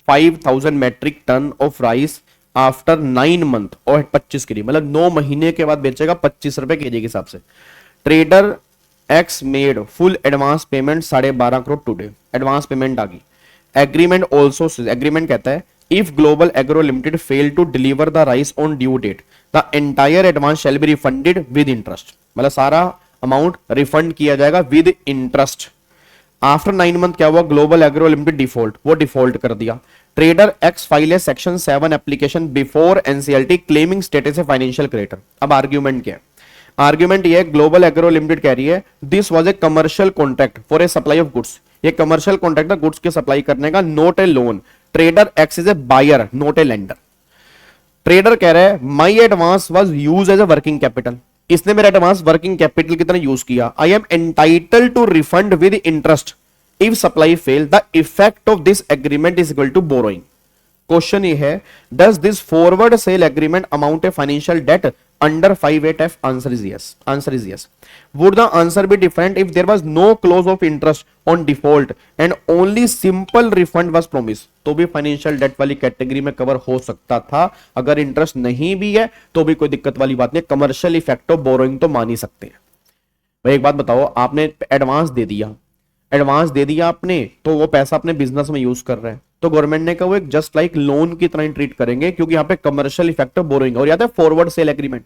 5000 metric ton of rice after 9 month और 25 के लिए, मतलब 9 महीने के बाद बेचेगा 25 रुपए केजी के हिसाब से। Trader X made full advance payment 12.5 crore today, advance payment आ गई। एग्रीमेंट ऑल्सो, एग्रीमेंट कहता है if global agro limited fail to deliver the rice on due date the entire advance shall be refunded with interest, मतलब सारा amount refund किया जाएगा with interest. After 9 month क्या हुआ, ग्लोबल एग्रो लिमिटेड डिफॉल्ट, वो default कर दिया। Trader x file A section 7 application before NCLT claiming status A financial creditor. अब आर्ग्यूमेंट क्या है, आर्ग्यूमेंट ये है ग्लोबल एग्रो लिमिटेड कह रही है this was a commercial contract for a supply of goods, ये कमर्शियल कॉन्ट्रैक्ट है गुड्स के सप्लाई करने का, not a loan. Trader X is a buyer not a lender. Trader कह रहा है my advance was use as a working capital, इसने मेरा एडवांस वर्किंग कैपिटल की तरह यूज किया। I am entitled to refund with interest if supply fail, the effect of this agreement is equal to borrowing. Question ये है does this forward sale agreement amount a financial debt under 58F? Answer is yes. Answer is yes. Would the answer be different if there was no clause of interest on default and only simple refund was promised? तो भी financial debt वाली category में cover हो सकता था। अगर interest नहीं भी है तो भी कोई दिक्कत वाली बात नहीं, कमर्शियल इफेक्ट ऑफ बोरोइंग तो मान ही सकते हैं। भाई एक बात बताओ, आपने एडवांस दे दिया, एडवांस दे दिया आपने, तो वो पैसा अपने बिजनेस में यूज कर रहे हैं, तो गवर्नमेंट ने कहा वो एक जस्ट लाइक लोन की तरह ट्रीट करेंगे, क्योंकि यहाँ पे कमर्शियल इफेक्ट ऑफ बोरोइंग। और याद है फॉरवर्ड सेल एग्रीमेंट,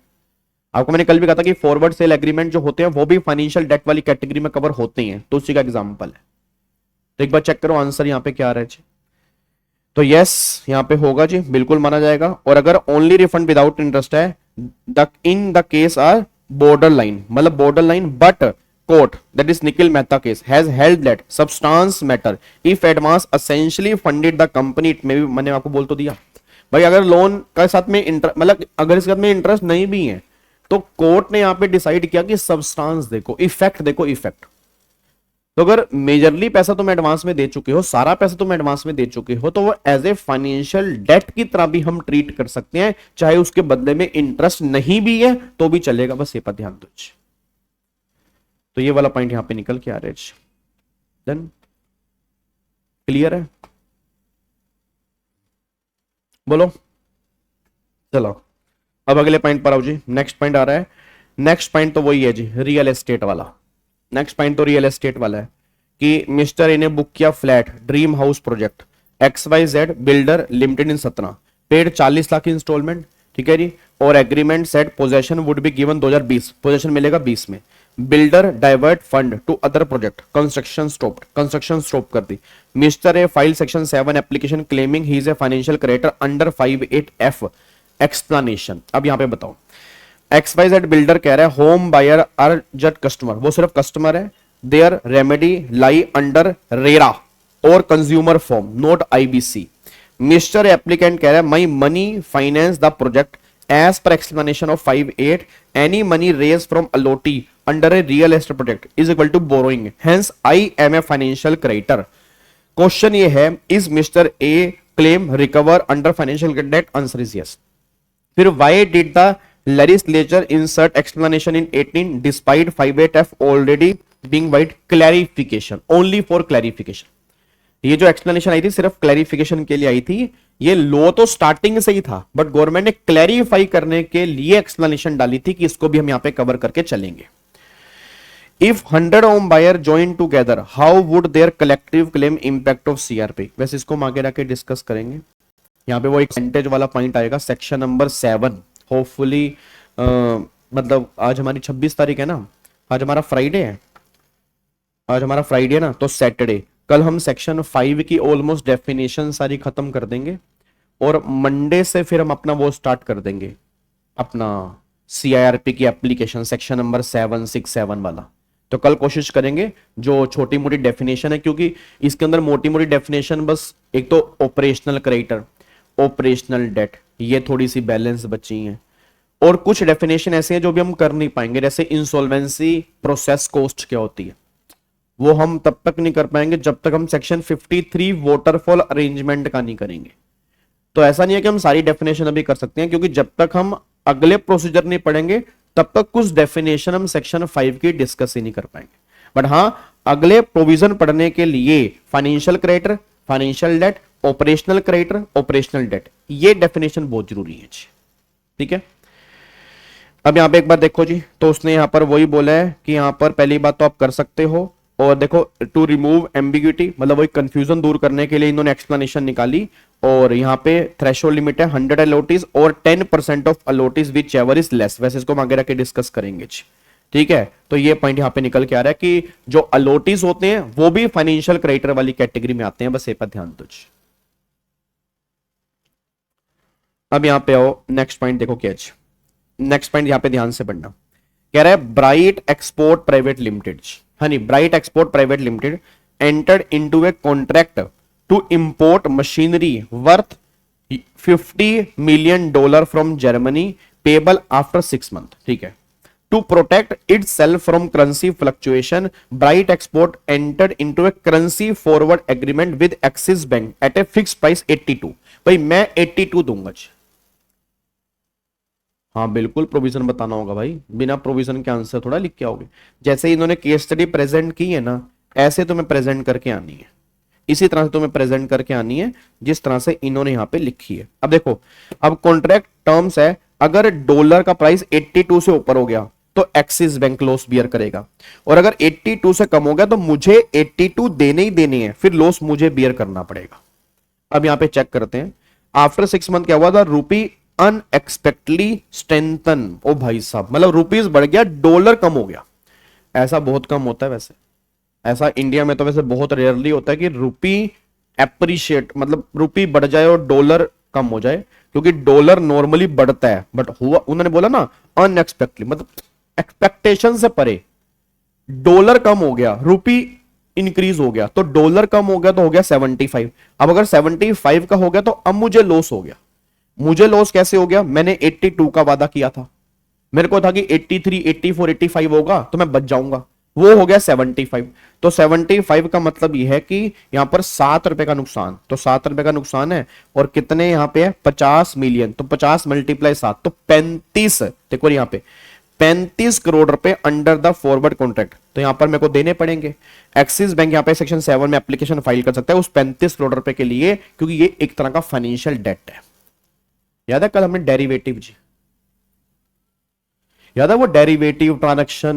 आपको मैंने कल भी कहा था कि फॉरवर्ड सेल एग्रीमेंट जो होते हैं वो भी फाइनेंशियल डेट वाली कैटेगरी में कवर होते हैं, तो उसी का एग्जांपल है। तो एक बार चेक करो आंसर यहाँ पे क्या आ रहा है जी। तो यस यहाँ पे होगा जी, बिल्कुल माना जाएगा। और अगर ओनली रिफंड विदाउट इंटरेस्ट है, in the case are border line, मतलब border line, but court that is Nikhil Mehta case has held that substance matter if advance essentially funded the company, it may be, मैंने आपको बोल तो दिया भाई, अगर loan के साथ में मतलब अगर इसके साथ में इंटरेस्ट नहीं भी है तो कोर्ट ने यहां पे डिसाइड किया कि सब्सटेंस देखो, इफेक्ट देखो, इफेक्ट। तो अगर मेजरली पैसा तुम एडवांस में दे चुके हो, सारा पैसा तुम एडवांस में दे चुके हो, तो वो एज ए फाइनेंशियल डेट की तरह भी हम ट्रीट कर सकते हैं, चाहे उसके बदले में इंटरेस्ट नहीं भी है तो भी चलेगा, बस ये पर ध्यान दो। तो ये वाला पॉइंट यहां पे निकल के आ रहा है। देन क्लियर है? बोलो। चलो अब अगले पॉइंट पर आओ जी। नेक्स्ट पॉइंट आ रहा है, नेक्स्ट पॉइंट तो वही है जी, रियल एस्टेट वाला। नेक्स्ट पॉइंट तो रियल एस्टेट वाला है कि मिस्टर ए ने बुक किया flat dream house project XYZ builder limited in Satna, paid 40 lakh installment, ठीक है जी, और agreement set possession would be given 2020, possession मिलेगा 20 में। Builder divert fund to other project, construction stop कर दी। Mister A file section 7 application claiming he is a financial creditor under 58F explanation. अब यहां पे बताओ, XYZ बिल्डर कह रहा है home buyer are just customer, वो सिर्फ कस्टमर है, their remedy lie under RERA और consumer forum not IBC। Mister applicant कह रहा है my money finance the project as per explanation of 58 any money raise from allottee under a real estate project is equal to borrowing, hence I am a financial creditor. Question ये है, is mister A claim recover under financial debt? Answer is yes. फिर why did the legislature insert explanation in 18 despite 58F already being wide clarification, only for clarification। ये जो explanation I थी सिर्फ clarification के लिए आई थी, ये लो तो स्टार्टिंग से ही था बट गवर्नमेंट ने क्लैरिफाई करने के लिए एक्सप्लेनेशन डाली थी कि इसको भी हम यहां पे कवर करके चलेंगे। If 100 home buyer join together how would there collective claim impact of CRP? वैसे इसको हम आगे जाके डिस्कस करेंगे। यहां पे वो एक परसेंटेज वाला पॉइंट आएगा, सेक्शन नंबर 7। होपफुली मतलब आज हमारी 26 तारीख है ना, आज हमारा फ्राइडे है, आज हमारा फ्राइडे है ना, तो सैटरडे कल हम सेक्शन 5 की ऑलमोस्ट डेफिनेशन सारी खत्म कर देंगे और मंडे से फिर हम अपना वो स्टार्ट कर देंगे, अपना CIRP की एप्लीकेशन सेक्शन नंबर 767 वाला। तो कल कोशिश करेंगे जो छोटी मोटी डेफिनेशन है, क्योंकि इसके अंदर मोटी मोटी डेफिनेशन बस एक तो ऑपरेशनल क्रेडिटर, ऑपरेशनल डेट, ये थोड़ी सी बैलेंस बची हैं और कुछ डेफिनेशन ऐसे हैं जो भी हम कर नहीं पाएंगे, जैसे इंसॉल्वेंसी प्रोसेस कॉस्ट क्या होती है, वो हम तब तक नहीं कर पाएंगे जब तक हम सेक्शन 53 वाटरफॉल अरेंजमेंट का नहीं करेंगे। तो ऐसा नहीं है कि हम सारी डेफिनेशन अभी कर सकते हैं, क्योंकि जब तक हम अगले प्रोसीजर नहीं पढ़ेंगे तब तक कुछ डेफिनेशन हम सेक्शन 5 की डिस्कस ही नहीं कर पाएंगे। बट हाँ, अगले प्रोविजन पढ़ने के लिए financial creditor, financial debt, operational creditor, operational debt, ये डेफिनेशन बहुत जरूरी है जी। ठीक है, अब यहां पे एक बार देखो जी, तो उसने यहां पर वही बोला है कि यहां पर पहली बात तो आप कर सकते हो, और देखो टू रिमूव एम्बिग्यूटी, मतलब वही कंफ्यूजन दूर करने के लिए इन्होंने एक्सप्लेनेशन निकाली, और यहां पे थ्रेशोल्ड लिमिट है 100 अलोटीज और 10% of allottees whichever is less. वैसे इसको हम आगे रख के डिस्कस करेंगे जी। ठीक है, तो ये पॉइंट यहां पे निकल के आ रहा है कि जो अलोटीज होते हैं वो भी फाइनेंशियल क्रेडिटर वाली कैटेगरी में आते हैं, बस ये पर ध्यान दो जी। अब यहां पे आओ, नेक्स्ट पॉइंट देखो क्या है। नेक्स्ट पॉइंट यहां पे ध्यान से पढ़ना, कह रहा है ब्राइट एक्सपोर्ट प्राइवेट लिमिटेड, हाँ नहीं, Bright Export private limited entered into a contract to import machinery worth $50 million from Germany payable after 6 months। ठीक है, to protect itself from currency fluctuation Bright Export entered into a currency forward agreement with Axis Bank at a fix price 82। भाई मैं 82 दूंगा जी। हाँ बिल्कुल provision बताना होगा भाई, बिना प्रोविजन के आंसर थोड़ा लिख के आओगे। जैसे इन्होंने केस स्टडी प्रेजेंट की है ना, ऐसे तुम्हें प्रेजेंट करके आनी है, इसी तरह से तुम्हें प्रेजेंट करके आनी है जिस तरह से इन्होंने यहां पे लिखी है। अब देखो, अब कॉन्ट्रैक्ट टर्म्स है, अगर डॉलर का प्राइस 82 से ऊपर हो गया तो एक्सिस बैंक लॉस बियर करेगा, और अगर 82 से कम हो गया तो मुझे 82 देने ही देने हैं, फिर लॉस मुझे बियर करना पड़ेगा। अब यहां पे चेक करते हैं, आफ्टर 6 months क्या हुआ था, रूपी अनएक्सपेक्टली स्ट्रेंथन। ओ भाई साहब, मतलब रुपीज बढ़ गया, डॉलर कम हो गया। ऐसा बहुत कम होता है वैसे, ऐसा इंडिया में तो वैसे बहुत रेयरली होता है कि रुपी एप्रिशिएट, मतलब रुपी बढ़ जाए और डॉलर कम हो जाए, क्योंकि डॉलर नॉर्मली बढ़ता है, बट हुआ, उन्होंने बोला ना अनएक्सपेक्टली, मतलब एक्सपेक्टेशन से परे डॉलर कम हो गया, रुपी इंक्रीज हो गया, तो डॉलर कम हो गया तो हो गया 75। अब अगर 75 का हो गया तो अब मुझे लॉस हो गया। मुझे लॉस कैसे हो गया, मैंने 82 का वादा किया था, मेरे को था कि 83, 84, 85 होगा तो मैं बच जाऊंगा, वो हो गया 75। तो 75 का मतलब यह है कि यहां पर 7 रुपए का नुकसान, तो 7 रुपए का नुकसान है, और कितने यहां पे है 50 मिलियन, तो 50 × 7 तो 35। देखो यहां पे 35 करोड़ रुपए अंडर द फॉरवर्ड कॉन्ट्रैक्ट, तो यहां पर मेरे को देने पड़ेंगे। एक्सिस बैंक यहां पे सेक्शन 7 में एप्लीकेशन फाइल कर सकता है उस 35 करोड़ रुपए के लिए, क्योंकि ये एक तरह का फाइनेंशियल डेट है। याद है कल हमने डेरिवेटिव जी, याद है वो derivative transaction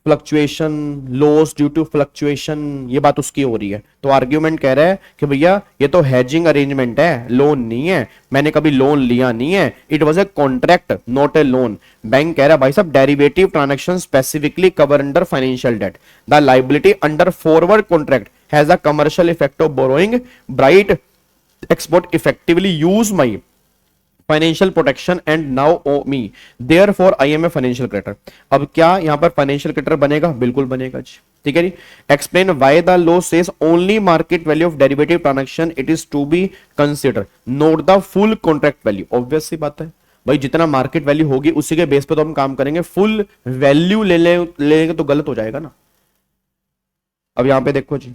fluctuation, loss due to fluctuation, ये बात उसकी हो रही है। तो आर्ग्यूमेंट कह रहा है कि भैया ये तो हेजिंग अरेंजमेंट है, लोन नहीं है, मैंने कभी लोन लिया नहीं है, it was a contract not a loan. Bank कह रहा है भाई साहब derivative transaction specifically cover under financial debt, the liability under forward contract has a commercial effect of borrowing, Bright Export effectively use my financial protection and now owe me, therefore I am a financial creditor. अब क्या यहां पर financial creditor बनेगा? बिल्कुल बनेगा जी, ठीक है जी। Explain why the law says only market value of derivative transaction it is to be consider, not the full contract value. Obvious सी बात है भाई, जितना मार्केट वैल्यू होगी उसी के बेस पे तो हम काम करेंगे, फुल वैल्यू ले लेंगे तो गलत हो जाएगा ना। अब यहां पे देखो जी,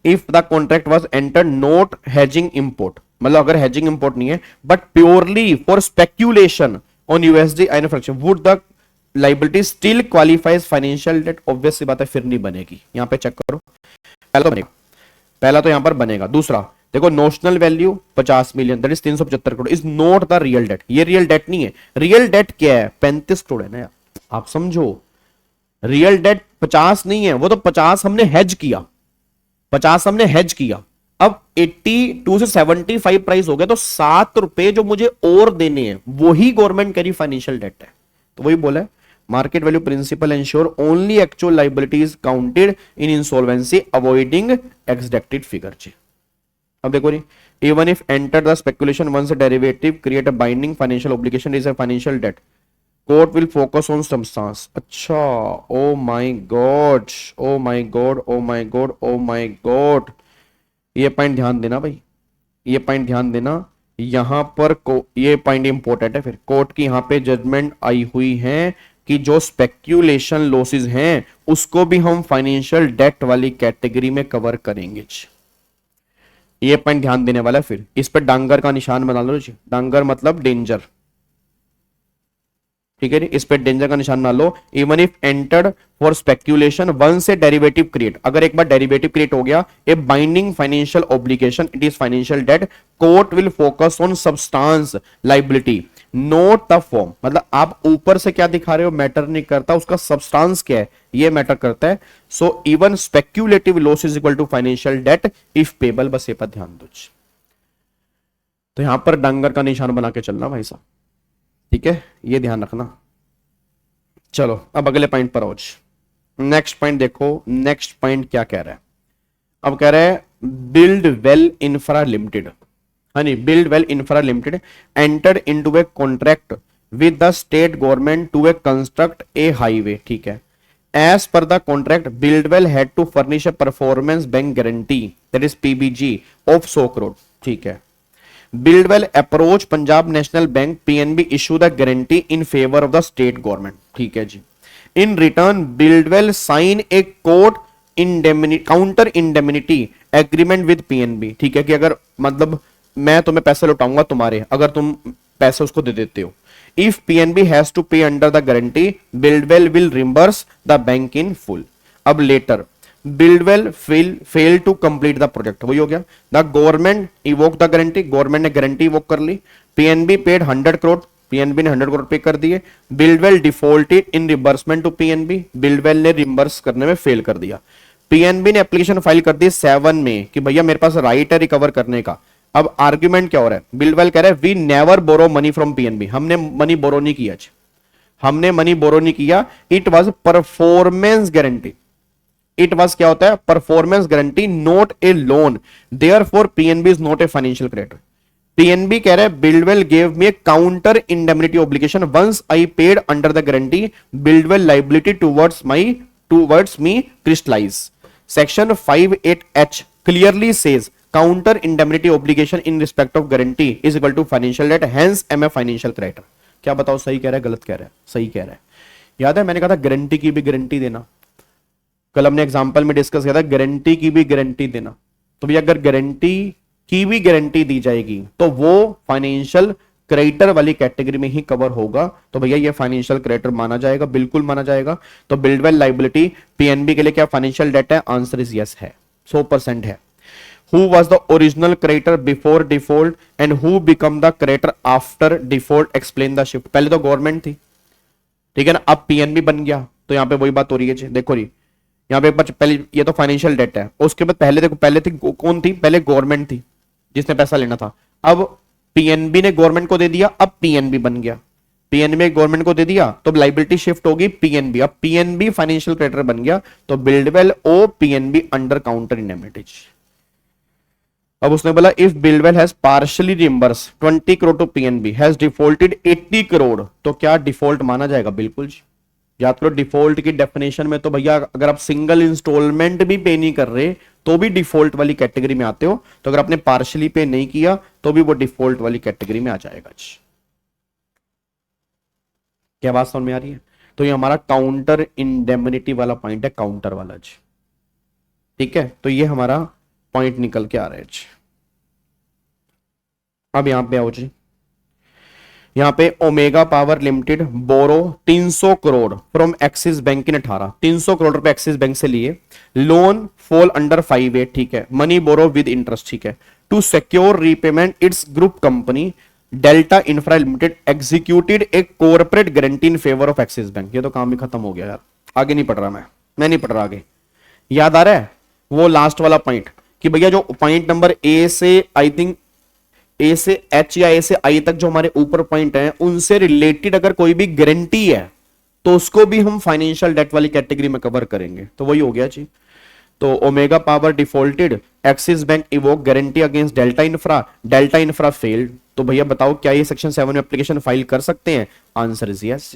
if the contract was entered not hedging import, मतलब अगर हेजिंग इंपोर्ट नहीं है but purely for speculation on USD INR fraction, would the liability still qualifies financial debt? Obvious सी बात है फिर नहीं बनेगी। यहां पे चेक करो, पहला तो बनेगा, पहला तो यहां पर बनेगा। दूसरा देखो, notional value 50 million that is 375 crore is not the real debt, ये रियल डेट नहीं है। रियल डेट क्या है? 35 करोड़ है ना यार, आप समझो। रियल डेट 50 नहीं है, वो तो 50 हमने हेज किया, 50 हमने हेज किया। अब 82 से 75 प्राइस हो गया, तो 7 रुपए जो मुझे और देने हैं वही गवर्नमेंट करी फाइनेंशियल डेट है। तो वही बोला है, market value principal ensure only actual liabilities counted in insolvency avoiding expected figure. अब देखो नी, even if enter the speculation once derivative create a binding financial obligation is a financial debt, court will focus on substance. अच्छा, oh my god, oh my god, oh my god, oh my god, ये point ध्यान देना भाई, ये point ध्यान देना। यहां पर ये पॉइंट इंपॉर्टेंट है। फिर कोर्ट की यहां पे जजमेंट आई हुई है कि जो स्पेक्यूलेशन लॉसेस हैं उसको भी हम फाइनेंशियल डेट वाली कैटेगरी में कवर करेंगे। ये पॉइंट ध्यान देने वाला है। फिर इस पे डांगर का निशान बना लो जी, डांगर मतलब डेंजर, ठीक है। इस पे डेंजर का निशान बना लो। Even if entered for speculation once derivative create, अगर एक बार डेरिवेटिव क्रिएट हो गया, a binding financial obligation it is financial debt, court will focus on substance liability not the form. मतलब आप ऊपर से क्या दिखा रहे हो मैटर नहीं करता, उसका सब्सटेंस क्या है ये मैटर करता है। So even speculative loss is equal to financial debt if payable. बस ये पर ध्यान दो। तो यहां पर डांगर का निशान बना के चलना भाई साहब, ठीक है, ये ध्यान रखना। चलो अब अगले पॉइंट पर आओ। नेक्स्ट पॉइंट देखो, नेक्स्ट पॉइंट क्या कह रहा है। अब कह रहा है बिल्ड वेल इंफ्रा लिमिटेड, हाँ build well infra limited entered into a contract with the state government to a construct a highway, ठीक है। As per the contract Buildwell had to furnish a performance bank guarantee that is PBG of 100 crore, ठीक है। Buildwell approach Punjab National Bank PNB issue the guarantee in favour of the state government, ठीक है जी। In return Buildwell sign a court indemnity counter indemnity agreement with PNB, ठीक है, कि अगर मतलब मैं तुम्हें पैसे लौटाऊंगा तुम्हारे, अगर तुम पैसे उसको दे देते हो। If PNB has to pay under the guarantee Buildwell will reimburse the bank in full. अब later Buildwell fail to complete the project, वही हो गया। The government invoke the guarantee, government ने गारंटी इवोक कर ली। पीएनबी पेड 100 करोड़, पीएनबी ने 100 crore pay कर दिए। Buildwell defaulted in reimbursement to PNB, Buildwell ने रिम्बर्स करने में फेल कर दिया। पीएनबी ने एप्लीकेशन फाइल कर दी 7 में कि भैया मेरे पास राइट है रिकवर करने का। अब आर्ग्यूमेंट क्या हो रहा है, बिल्डवेल कह रहा है we never borrow money from PNB, हमने मनी बोरो नहीं किया, हमने मनी बोरो नहीं किया। It was performance guarantee, it was क्या होता है performance guarantee, not a loan, therefore PNB is not a financial creditor. PNB कह रहा है Buildwell gave me counter indemnity obligation once I paid under the guarantee, Buildwell liability towards me crystallise. Section 58H clearly says counter indemnity obligation in respect of guarantee is equal to financial debt, hence am a financial creditor. क्या बताओ सही कह रहा है गलत कह रहा है? सही कह रहा है। याद है मैंने कहा था गारंटी की भी गारंटी देना, कल हमने एग्जांपल में डिस्कस किया था गारंटी की भी गारंटी देना। तो भैया अगर गारंटी की भी गारंटी दी जाएगी तो वो फाइनेंशियल क्रेडिटर वाली कैटेगरी में ही कवर होगा। तो भैया ये फाइनेंशियल क्रेडिटर माना जाएगा, बिल्कुल माना जाएगा। तो बिल्डवेल लायबिलिटी पीएनबी के लिए क्या फाइनेंशियल डेट है? आंसर इज यस है, 100% है। Who was the original creditor before default and who become the creditor after default? Explain the shift। पहले तो गवर्नमेंट थी, ठीक है ना, अब पीएनबी बन गया। तो यहाँ पे वही बात हो रही है जी, देखो जी यहाँ पे पहले ये तो फाइनेंशियल डेट है, उसके बाद पहले देखो, पहले थी कौन थी, पहले गवर्नमेंट थी जिसने पैसा लेना था, अब पीएनबी ने गवर्नमेंट को दे दिया, अब पीएनबी बन गया, पीएनबी गवर्नमेंट को दे दिया तो लाइबिलिटी शिफ्ट होगी पीएनबी, अब पीएनबी फाइनेंशियल क्रेडिटर बन गया, तो Buildwell owe PNB under counter indemnities. अब उसने बोला if Buildwell has partially reimburse 20 crore to PNB has defaulted 80 crore, तो क्या डिफॉल्ट माना जाएगा? बिल्कुल जी। याद करो डिफॉल्ट की डेफिनेशन में तो भैया अगर आप सिंगल इंस्टॉलमेंट भी पे नहीं कर रहे तो भी डिफॉल्ट वाली कैटेगरी में आते हो, तो अगर आपने पार्शियली पे नहीं किया तो भी वो डिफॉल्ट वाली कैटेगरी में आ जाएगा जी। क्या बात समझ में आ रही है? तो ये हमारा काउंटर इंडेमनिटी वाला पॉइंट है, काउंटर वाला जी। ठीक है, तो ये हमारा पॉइंट निकल के आ रहा है जी। अब यहां पे आओ जी, यहां पे Omega power limited borrow 300 crore from Axis bank in 18, 300 crore रुपए एक्सिस बैंक से लिए, लोन फॉल अंडर 5A, ठीक है, मनी बोरो विद इंटरेस्ट, ठीक है, to secure repayment its group company Delta Infra limited executed a corporate guarantee in favour of Axis Bank. ये तो काम भी खत्म हो गया यार, आगे नहीं पढ़ रहा मैं नहीं पढ़ रहा आगे। याद आ रहा है वो लास्ट वाला पॉइंट कि भैया जो पॉइंट नंबर ए से आई थिंक ए से एच या ए से आई तक जो हमारे ऊपर पॉइंट है उनसे रिलेटेड अगर कोई भी गारंटी है तो उसको भी हम फाइनेंशियल डेट वाली कैटेगरी में कवर करेंगे, तो वही हो गया जी। तो omega power defaulted, axis bank evoke guarantee against delta infra failed, तो भैया बताओ क्या ये सेक्शन 7 में एप्लीकेशन फाइल कर सकते हैं? Answer is yes.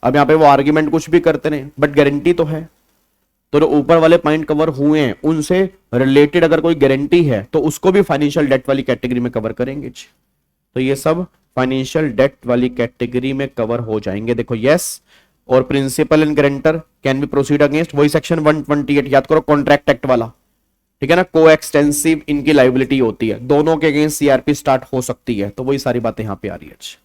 अब यहां पे वो आर्ग्यूमेंट कुछ भी करते रहे बट गारंटी तो है, तो जो ऊपर वाले पॉइंट कवर हुए हैं उनसे रिलेटेड अगर कोई गारंटी है तो उसको भी फाइनेंशियल डेट वाली कैटेगरी में कवर करेंगे। तो ये सब फाइनेंशियल डेट वाली कैटेगरी में कवर हो जाएंगे। देखो यस, और principal and guarantor can be proceed against, वही सेक्शन 128 याद करो, कॉन्ट्रैक्ट एक्ट वाला, ठीक है ना, को एक्सटेंसिव इनकी लाइबिलिटी होती है, दोनों के अगेंस्ट सीआरपी स्टार्ट हो सकती है, तो वही सारी बातें यहां पे आ रही है।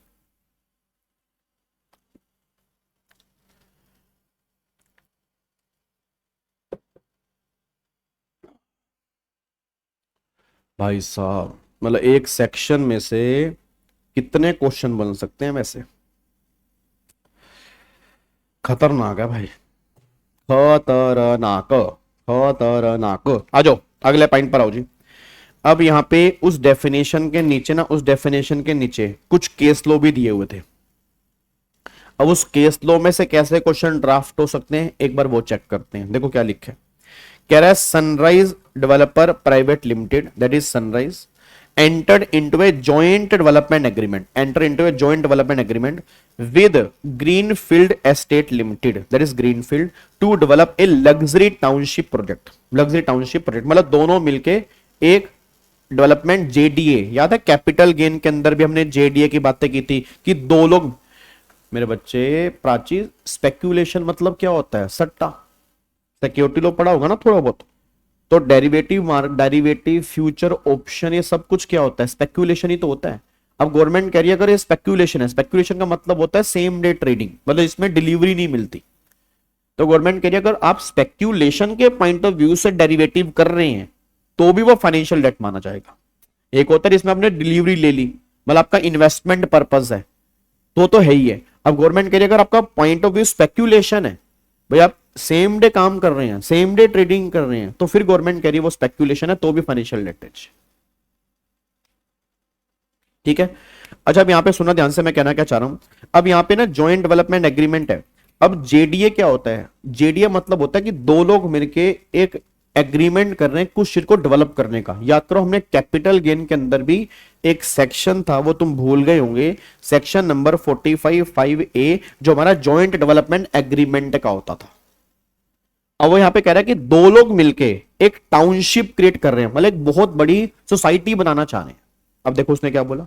भाई साहब मतलब एक सेक्शन में से कितने क्वेश्चन बन सकते हैं वैसे, खतरनाक है भाई, खतरनाक, खतरनाक। आ जाओ अगले पॉइंट पर आओ जी। अब यहां पे उस डेफिनेशन के नीचे ना, उस डेफिनेशन के नीचे कुछ केस लॉ भी दिए हुए थे। अब उस केस लॉ में से कैसे क्वेश्चन ड्राफ्ट हो सकते हैं एक बार वो चेक करते हैं। देखो क्या लिखे, कह रहा है sunrise developer private limited, that is sunrise, entered into a joint development agreement with Greenfield Estate Limited, that is Greenfield, to develop a luxury township project मतलब दोनों मिलके एक डेवलपमेंट जेडीए, याद है कैपिटल गेन के अंदर भी हमने जेडीए की बातें की थी कि दो लोग, मेरे बच्चे प्राची स्पेक्यूलेशन मतलब क्या होता है? सट्टा, सिक्योरिटी लो पढ़ा होगा ना थोड़ा बहुत, तो डेरिवेटिव फ्यूचर ऑप्शन ये सब कुछ क्या होता है? स्पेक्यूलेशन ही तो होता है। अब गवर्नमेंट कह रही है अगर ये स्पेक्यूलेशन है, स्पेक्यूलेशन का मतलब होता है सेम डे ट्रेडिंग, मतलब इसमें डिलीवरी नहीं मिलती, तो गवर्नमेंट कह रही है अगर आप स्पेक्यूलेशन के पॉइंट ऑफ व्यू से डेरिवेटिव कर रहे हैं तो भी वो फाइनेंशियल डेट माना जाएगा। एक होता है इसमें आपने डिलीवरी ले ली, मतलब आपका इन्वेस्टमेंट पर्पज है, तो है ही है। अब गवर्नमेंट कह रही है अगर आपका पॉइंट ऑफ व्यू स्पेक्यूलेशन है, भाई आप सेम डे काम कर रहे हैं, सेम डे ट्रेडिंग कर रहे हैं, तो फिर गवर्नमेंट कह रही है वो स्पेक्यूलेशन है, तो भी फाइनेंशियल डेट है। ठीक है, अच्छा अब यहां पे सुना ध्यान से, मैं कहना क्या चाह रहा हूं। अब यहां पे ना जॉइंट डेवलपमेंट एग्रीमेंट है। अब जेडीए क्या होता है? जेडीए मतलब होता है कि दो लोग मिलके एक एग्रीमेंट कर रहे हैं कुछ चीज को डेवलप करने का। याद करो हमने कैपिटल गेन के अंदर भी एक सेक्शन था, वो तुम भूल गए होंगे, सेक्शन नंबर 45(5)(a) जो हमारा जॉइंट डेवलपमेंट एग्रीमेंट का होता था। अब वो यहां पे कह रहा है कि दो लोग मिलके एक टाउनशिप क्रिएट कर रहे हैं, मतलब एक बहुत बड़ी सोसाइटी बनाना चाह रहे हैं। अब देखो उसने क्या बोला,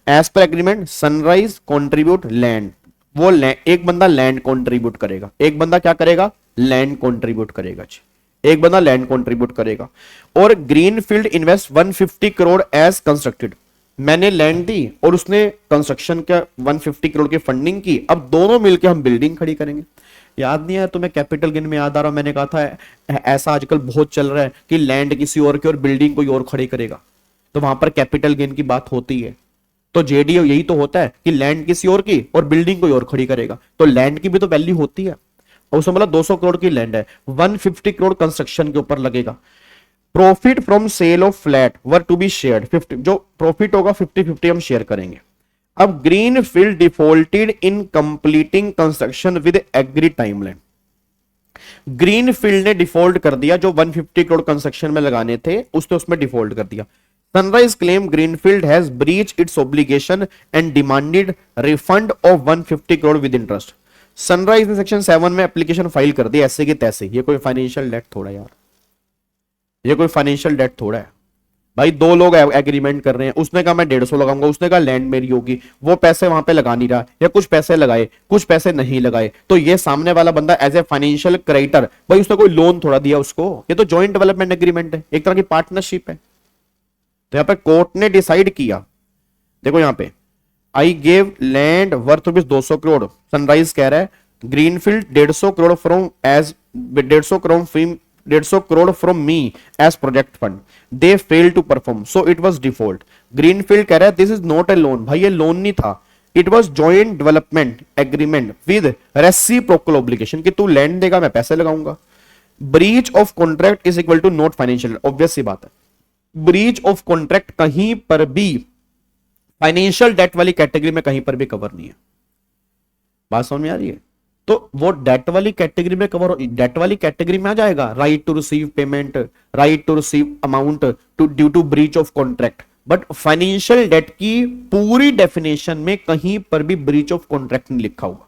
as per agreement sunrise contribute land, वो एक बंदा लैंड कॉन्ट्रीब्यूट करेगा, एक बंदा क्या करेगा? लैंड कॉन्ट्रीब्यूट करेगा, एक बंदा लैंड कॉन्ट्रीब्यूट करेगा। और Greenfield invest 150 crore as constructed, मैंने लैंड दी और उसने कंस्ट्रक्शन का 150 करोड़ की फंडिंग की, अब दोनों मिलकर हम बिल्डिंग खड़ी करेंगे। याद नहीं है तुम्हें कैपिटल गेन में? याद आ रहा, मैंने कहा था ऐसा आजकल बहुत चल रहा है कि लैंड किसी और की और बिल्डिंग कोई और खड़ी करेगा, तो वहां पर कैपिटल गेन की बात होती है। तो जेडीए यही तो होता है कि लैंड किसी और की और बिल्डिंग कोई और खड़ी करेगा, तो लैंड की भी तो वैल्यू होती है। और उसमें मतलब 200 करोड़ की लैंड है, 150 करोड़ कंस्ट्रक्शन के ऊपर लगेगा। Profit from sale of flat were to be shared 50, जो प्रॉफिट होगा 50-50 हम शेयर करेंगे। अब Greenfield defaulted in completing construction with agree timeline. Greenfield ने डिफॉल्ट कर दिया, जो 150 करोड़ कंस्ट्रक्शन में लगाने थे उसने उसमें डिफॉल्ट कर दिया। Sunrise claim greenfield has breach it's obligation and demanded refund of 150 crore with interest. Sunrise ने सेक्शन 7 में एप्लीकेशन फाइल कर दी ऐसे की तैसे। ये कोई फाइनेंशियल डेट थोड़ा यार, ये कोई फाइनेंशियल डेट थोड़ा है भाई। दो लोग एग्रीमेंट कर रहे हैं, उसने कहा मैं 150 लगाऊंगा, उसने कहा लैंड मेरी होगी, वो पैसे वहां पे लगा नहीं रहा, या कुछ पैसे लगाए कुछ पैसे नहीं लगाए, तो ये सामने वाला बंदा एज ए फाइनेंशियल क्रेडिटर, भाई उसने कोई लोन थोड़ा दिया उसको, ये तो जॉइंट डेवलपमेंट एग्रीमेंट है, एक तरह की पार्टनरशिप है। तो यहां पे कोर्ट ने डिसाइड किया, देखो यहां पे I gave land worth rupees 200 crore, Sunrise कह रहा है Greenfield 150 crore from as 150 crore from me as project fund, they fail to perform so it was default. Greenfield कह रहा है this is not a loan, भाई ये लोन नहीं था, it was joint development agreement with reciprocal obligation, कि तू land देगा मैं पैसे लगाऊंगा। Breach of contract is equal to not financial, obvious सी बात है, ब्रीच ऑफ कॉन्ट्रैक्ट कहीं पर भी फाइनेंशियल डेट वाली कैटेगरी में कहीं पर भी कवर नहीं है। बात समझ में आ रही है? तो वो डेट वाली कैटेगरी में कवर, डेट वाली कैटेगरी में आ जाएगा right to receive payment, right to receive amount to due to breach of contract, but financial debt की पूरी डेफिनेशन में कहीं पर भी ब्रीच ऑफ कॉन्ट्रैक्ट नहीं लिखा हुआ।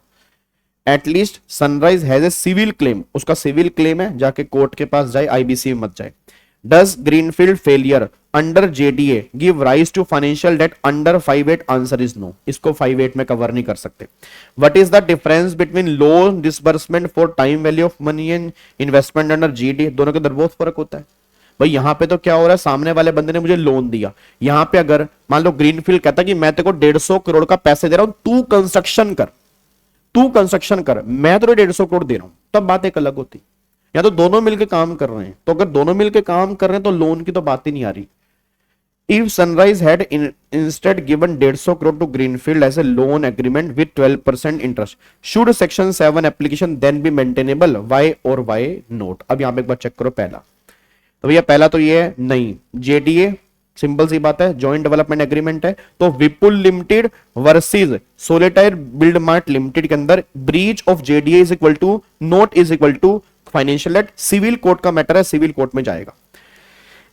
At least Sunrise has a civil claim, उसका सिविल क्लेम है, जाके कोर्ट के पास जाए, आईबीसी में मत जाए। Does Greenfield failure under JDA give rise to financial debt under 5(8)? Answer is no. इसको 5(8) में कवर नहीं कर सकते। What is the difference between loan disbursement for time value of money and investment under JDA? दोनों के अंदर बहुत फर्क होता है भाई। यहां पे तो क्या हो रहा है, सामने वाले बंदे ने मुझे लोन दिया, यहां पे अगर मान लो ग्रीनफील्ड कहता कि मैं तेरे को 150 करोड़ का पैसे दे रहा हूं, तू कंस्ट्रक्शन कर, तू कंस्ट्रक्शन कर, मैं तेरे 150 करोड़ दे रहा हूं, तब बात एक अलग होती। या तो दोनों मिलकर काम कर रहे हैं, तो अगर दोनों मिलकर काम कर रहे हैं तो लोन की तो बात ही नहीं आ रही। If Sunrise had instead given 150 crore to Greenfield as a loan agreement with 12% interest, should section 7 application then be maintainable, why और वाई नोट। अब यहां पे एक बार चेक करो पहला, तो भैया पहला तो ये है नहीं, जेडीए सिंपल सी बात है, जॉइंट डेवलपमेंट एग्रीमेंट है, तो Vipul limited versus Solitaire build mart limited के अंदर breach of JDA is equal to not is equal to financial debt. Civil court का मैटर है, सिविल कोर्ट में जाएगा।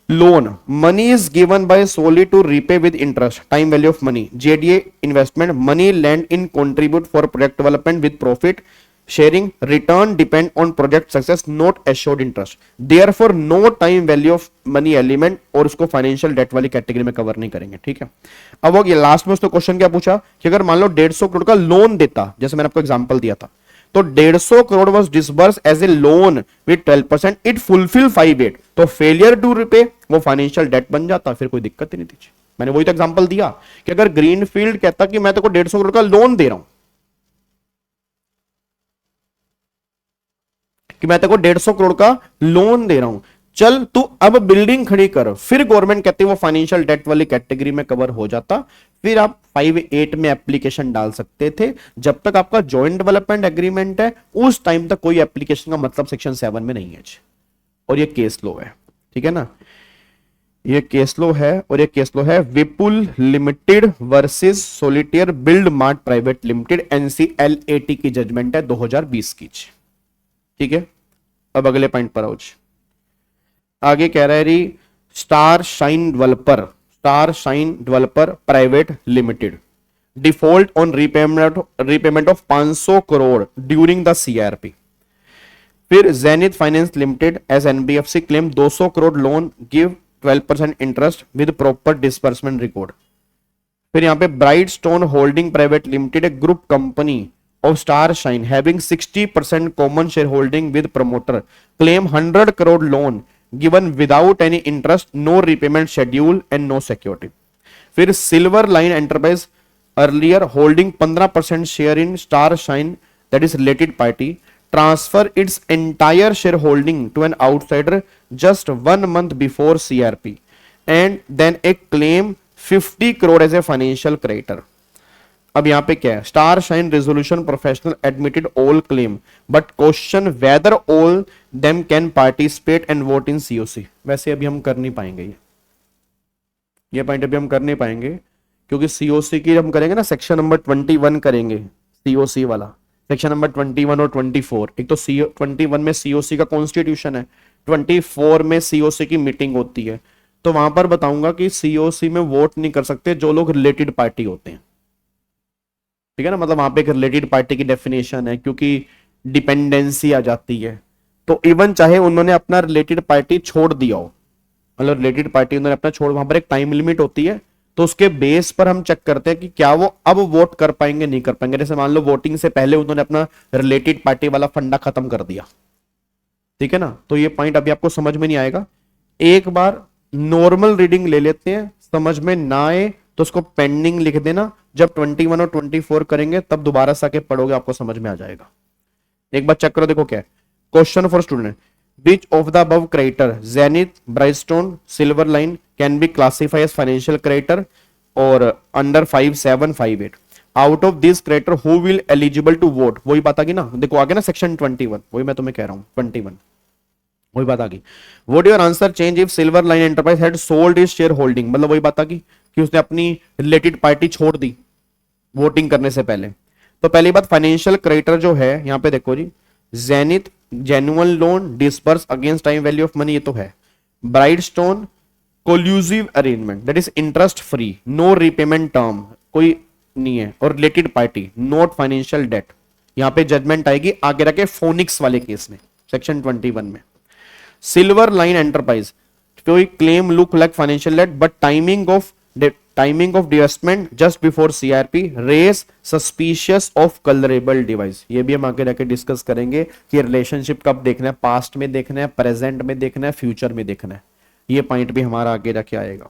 Loan money is given by solely to repay with interest, time value of money. JDA investment money land in contribute for project development with profit sharing, return depend on project success, not assured interest, therefore no time value of money element, और उसको financial debt वाली category में cover नहीं करेंगे। ठीक है, अब वो ये लास्ट में उसने क्वेश्चन क्या पूछा कि अगर मान लो 150 करोड़ का लोन देता, जैसे मैंने आपको एग्जांपल दिया था, तो 150 crore was disburse as a loan with 12%, it fulfil 5(8), तो फेलियर टू रिपे वो फाइनेंशियल डेट बन जाता, फिर कोई दिक्कत ही नहीं थी। मैंने वही तो एग्जांपल दिया कि अगर ग्रीनफील्ड कहता कि मैं तेरे को 150 करोड़ का लोन दे रहा हूं, कि मैं तेरे को 150 करोड़ का लोन दे रहा हूं, चल तू अब बिल्डिंग खड़ी कर, फिर गवर्नमेंट कहती है वो फाइनेंशियल डेट वाली कैटेगरी में कवर हो जाता, फिर आप 5(8) में एप्लीकेशन डाल सकते थे। जब तक आपका जॉइंट डेवलपमेंट एग्रीमेंट है उस टाइम तक कोई एप्लीकेशन का मतलब सेक्शन 7 में नहीं है। और ये केस लो है, ठीक है ना, ये केस लो है, और ये केस लो है Vipul limited versus Solitaire build mart private limited, NCLAT की जजमेंट है 2020 की। ठीक है, अब अगले पॉइंट पर आओ। आगे कह रहा है री Star Shine developer private limited default on repayment of 500 crore during the CRP। फिर Zenith finance limited as NBFC claim 200 crore loan, give 12% interest with proper disbursement record. फिर यहां पे Bright Stone holding private limited a group company of Star Shine having 60% common shareholding with promoter claim 100 crore loan given without any interest, no repayment schedule and no security. फिर Silver Line Enterprise earlier holding 15% share in Star Shine that is related party transfer its entire shareholding to an outsider just 1 month before CRP and then a claim 50 crore as a financial creditor. अब यहाँ पे क्या है, star shine resolution professional admitted all claim but question whether all them can participate and vote in COC. वैसे अभी हम कर नहीं पाएंगे ये पॉइंट अभी हम कर नहीं पाएंगे, क्योंकि सीओसी की हम करेंगे ना सेक्शन नंबर 21 करेंगे, सीओसी वाला सेक्शन नंबर 21 और 24। एक तो 21 में सीओसी का कॉन्स्टिट्यूशन है, 24 में सीओसी की मीटिंग होती है। तो वहां पर बताऊंगा कि सीओसी में वोट नहीं कर सकते जो लोग रिलेटेड पार्टी होते हैं, ठीक है ना, मतलब वहां पे एक रिलेटेड पार्टी की डेफिनेशन है, क्योंकि डिपेंडेंसी आ जाती है। तो इवन चाहे उन्होंने अपना रिलेटेड पार्टी छोड़ दिया हो, मतलब रिलेटेड पार्टी उन्होंने अपना छोड़, वहां पर एक टाइम लिमिट होती है, तो उसके बेस पर हम चेक करते हैं कि क्या वो अब वोट कर पाएंगे नहीं कर पाएंगे। जैसे मान लो वोटिंग से पहले उन्होंने अपना रिलेटेड पार्टी वाला फंडा खत्म कर दिया, ठीक है ना, तो ये पॉइंट अभी आपको समझ में नहीं आएगा। एक बार नॉर्मल रीडिंग ले लेते हैं, समझ में ना आए तो उसको पेंडिंग लिख देना, जब 21 और 24 करेंगे तब दोबारा से आके पढ़ोगे, आपको समझ में आ जाएगा। एक बार चेक करो, देखो क्या है question for student, which of the above creditor zenith brightstone silver line can be classified as financial creditor or under 5758 out of these creditor who will eligible to vote। वही बात आ गई ना, देखो आगे ना सेक्शन 21, वही मैं तुम्हें कह रहा हूं 21, वही बात आ गई। Vote your answer change if silver Line enterprise had sold his share holding, मतलब वही बात आ गई कि उसने अपनी रिलेटेड पार्टी छोड़ दी वोटिंग करने से पहले। तो पहली बात फाइनेंशियल क्रेडिटर जो है यहाँ पे देखो जी, Zenith genuine loan disperse against time value of money, ये तो है। Brightstone collusive arrangement that is interest free no repayment term, कोई नहीं है, और related party not financial debt. यहां पे जजमेंट आएगी आगे रखे फोनिक्स वाले केस में सेक्शन 21 में। सिल्वर लाइन एंटरप्राइज कोई claim look like financial debt but timing of divestment just before CRP raise suspicious of colourable device. ये भी हम आगे जाके डिस्कस करेंगे कि रिलेशनशिप कब देखना है, पास्ट में देखना है, प्रेजेंट में देखना है, फ्यूचर में देखना है, ये पॉइंट भी हमारा आगे जाके आएगा।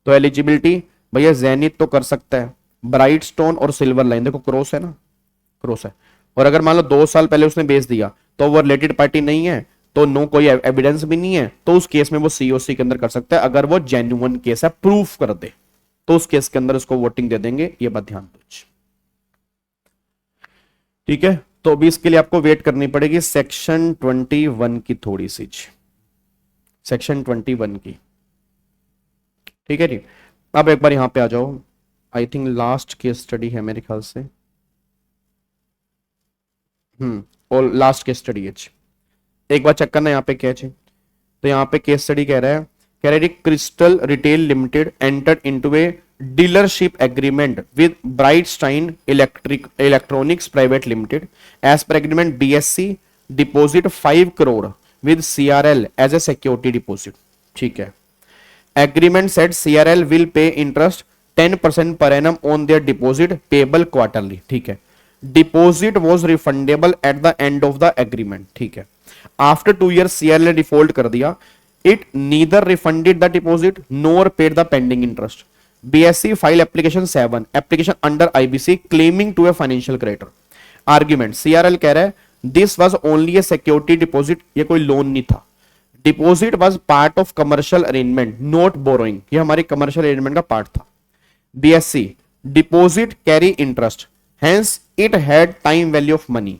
तो एलिजिबिलिटी भैया जेनिथ तो कर सकता है, ब्राइट स्टोन और सिल्वर लाइन देखो क्रॉस है ना, क्रॉस है, और अगर मान लो 2 साल पहले उसने बेच दिया तो वो रिलेटेड पार्टी नहीं है, तो नो कोई एविडेंस भी नहीं है, तो उस केस में वो सीओसी के अंदर कर सकता है। अगर वो जेन्युइन केस है, प्रूफ कर दे, तो उस केस के अंदर उसको वोटिंग दे देंगे, ये बात ध्यान दो, ठीक है। तो अभी इसके लिए आपको वेट करनी पड़ेगी सेक्शन 21 की, थोड़ी सी सेक्शन 21 की, ठीक है जी। अब एक बार यहां पे आ जाओ, I think last case study है मेरे ख्याल से, और लास्ट केस स्टडी है, एक बार चेक करना यहाँ पे क्या है। तो यहाँ पे केस स्टडी कह रहा है Crystal retail limited entered into a dealership agreement with Brightstein electronics private limited as per agreement BSC deposit 5 crore with CRL as a security deposit, ठीक है। Agreement said CRL will pay interest 10% per annum on their deposit payable quarterly, ठीक है। Deposit was refundable at the end of the agreement, ठीक है। After 2 years CRL ने default कर दिया, it neither refunded the deposit nor paid the pending interest. BSC file application 7 application under IBC claiming to a financial creditor. Argument CRL कह रहा है this was only a security deposit, ये कोई loan नहीं था। Deposit was part of commercial arrangement not borrowing, ये हमारी commercial arrangement का पार्ट था। BSC deposit carry interest hence it had time value of money.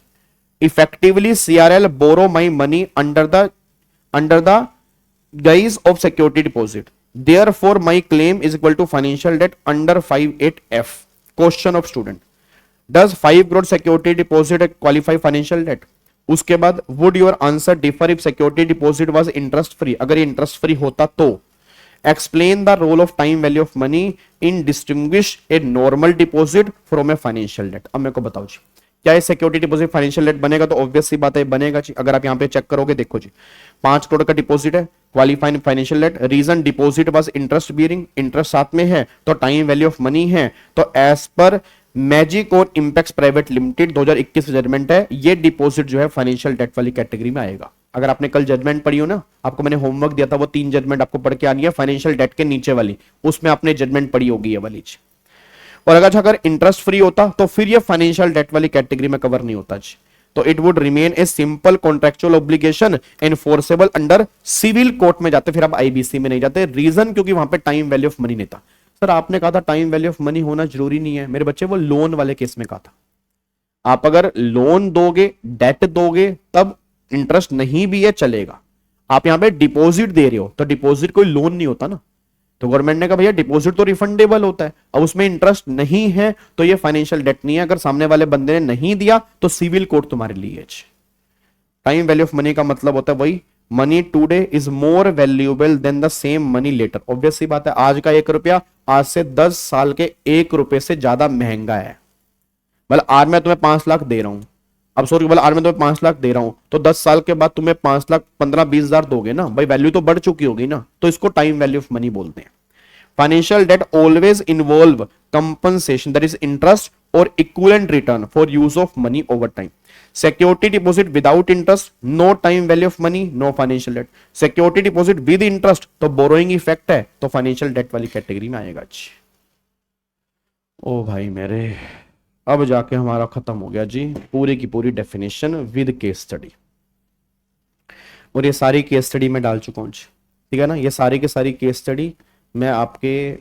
Effectively CRL borrow my money under the guise of security deposit, therefore my claim is equal to financial debt under 58F। question of student, does 5 crore security deposit qualify financial debt? उसके बाद would your answer differ if security deposit was interest free? अगर ये interest free होता तो explain the role of time value of money in distinguish a normal deposit from a financial debt। अब मेरे को बताओ जी, क्या ये सिक्योरिटी डिपॉजिट फाइनेंशियल डेट बनेगा? तो ऑब्वियस सी बात है बनेगा जी। अगर आप यहाँ पे चेक करोगे, देखो जी 5 करोड़ का डिपॉजिट है, qualified financial debt, reason deposit was interest bearing, interest साथ में है, तो टाइम वैल्यू ऑफ मनी है, तो एज पर मैजिक और इंपेक्स प्राइवेट लिमिटेड 2021 जजमेंट है, ये डिपॉजिट जो है फाइनेंशियल डेट वाली कैटेगरी में आएगा। अगर आपने कल जजमेंट पढ़ी हो ना, आपको मैंने होमवर्क दिया था, वो 3 जजमेंट आपको पढ़ के आनी है फाइनेंशियल डेट के नीचे वाली, उसमें आपने जजमेंट पढ़ी होगी ये वाली। और अगर इंटरेस्ट फ्री होता तो फिर ये फाइनेंशियल डेट वाली कैटेगरी में कवर नहीं होता जी। तो it would remain a simple contractual obligation enforceable under civil court में जाते, फिर आप आईबीसी में नहीं जाते। रीजन क्योंकि वहां पे टाइम वैल्यू ऑफ मनी नहीं था। सर आपने कहा था टाइम वैल्यू ऑफ मनी होना जरूरी नहीं है मेरे बच्चे, वो लोन वाले केस में कहा था। आप अगर लोन दोगे, डेट दोगे, तब इंटरेस्ट नहीं भी है चलेगा। आप यहां पे डिपॉजिट दे रहे हो तो डिपॉजिट कोई लोन नहीं होता ना, तो गवर्नमेंट ने कहा भैया डिपॉजिट तो रिफंडेबल होता है, अब उसमें इंटरेस्ट नहीं है तो ये फाइनेंशियल डेट नहीं है। अगर सामने वाले बंदे ने नहीं दिया तो सिविल कोर्ट तुम्हारे लिए। टाइम वैल्यू ऑफ मनी का मतलब होता है वही, money today is more valuable than the same money later. Obvious सी बात है, आज का 1 रुपया आज से 10 साल के 1 रुपए से ज्यादा महंगा है। मतलब आज मैं तुम्हें 5 लाख दे रहा हूं, अब सॉरी बोला आज मैं तुम्हें 5 लाख दे रहा हूं, तो 10 साल के बाद तुम्हें 5 लाख 15-20 हजार दोगे ना भाई, वैल्यू तो बढ़ चुकी होगी ना, तो इसको टाइम वैल्यू ऑफ मनी बोलते हैं। Financial debt always involve compensation that is interest और equivalent return for use of money over time. Security deposit without interest, no time value of money, no financial debt. Security deposit with interest तो borrowing effect है, तो financial debt वाली category में आएगा जी। ओ भाई मेरे, अब जाके हमारा खत्म हो गया जी पूरी की पूरी डेफिनेशन विद केस स्टडी। और ये सारी केस स्टडी में डाल चुका हूँ जी, ठीक है ना, ये सारी की सारी केस स्टडी मैं आपके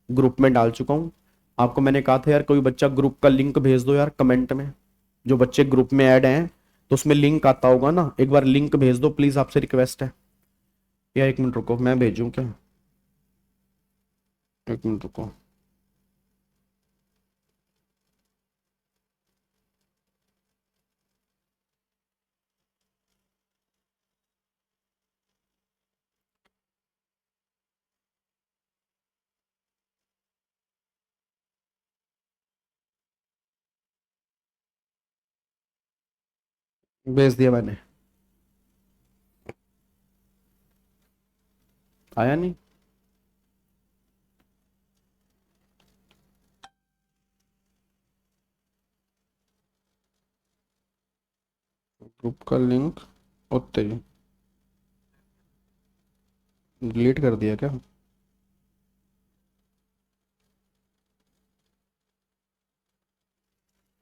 ग्रुप में डाल चुका हूँ। आपको मैंने कहा था यार कोई बच्चा ग्रुप का लिंक भेज दो यार कमेंट में, जो बच्चे ग्रुप में ऐड हैं तो उसमें लिंक आता होगा ना, एक बार लिंक भेज दो प्लीज, आपसे रिक्वेस्ट है। या 1 मिनट रुको, मैं भेजूं क्या, 1 मिनट रुको। भेज दिया मैंने, आया नहीं। ग्रुप का लिंक होते ही डिलीट कर दिया क्या,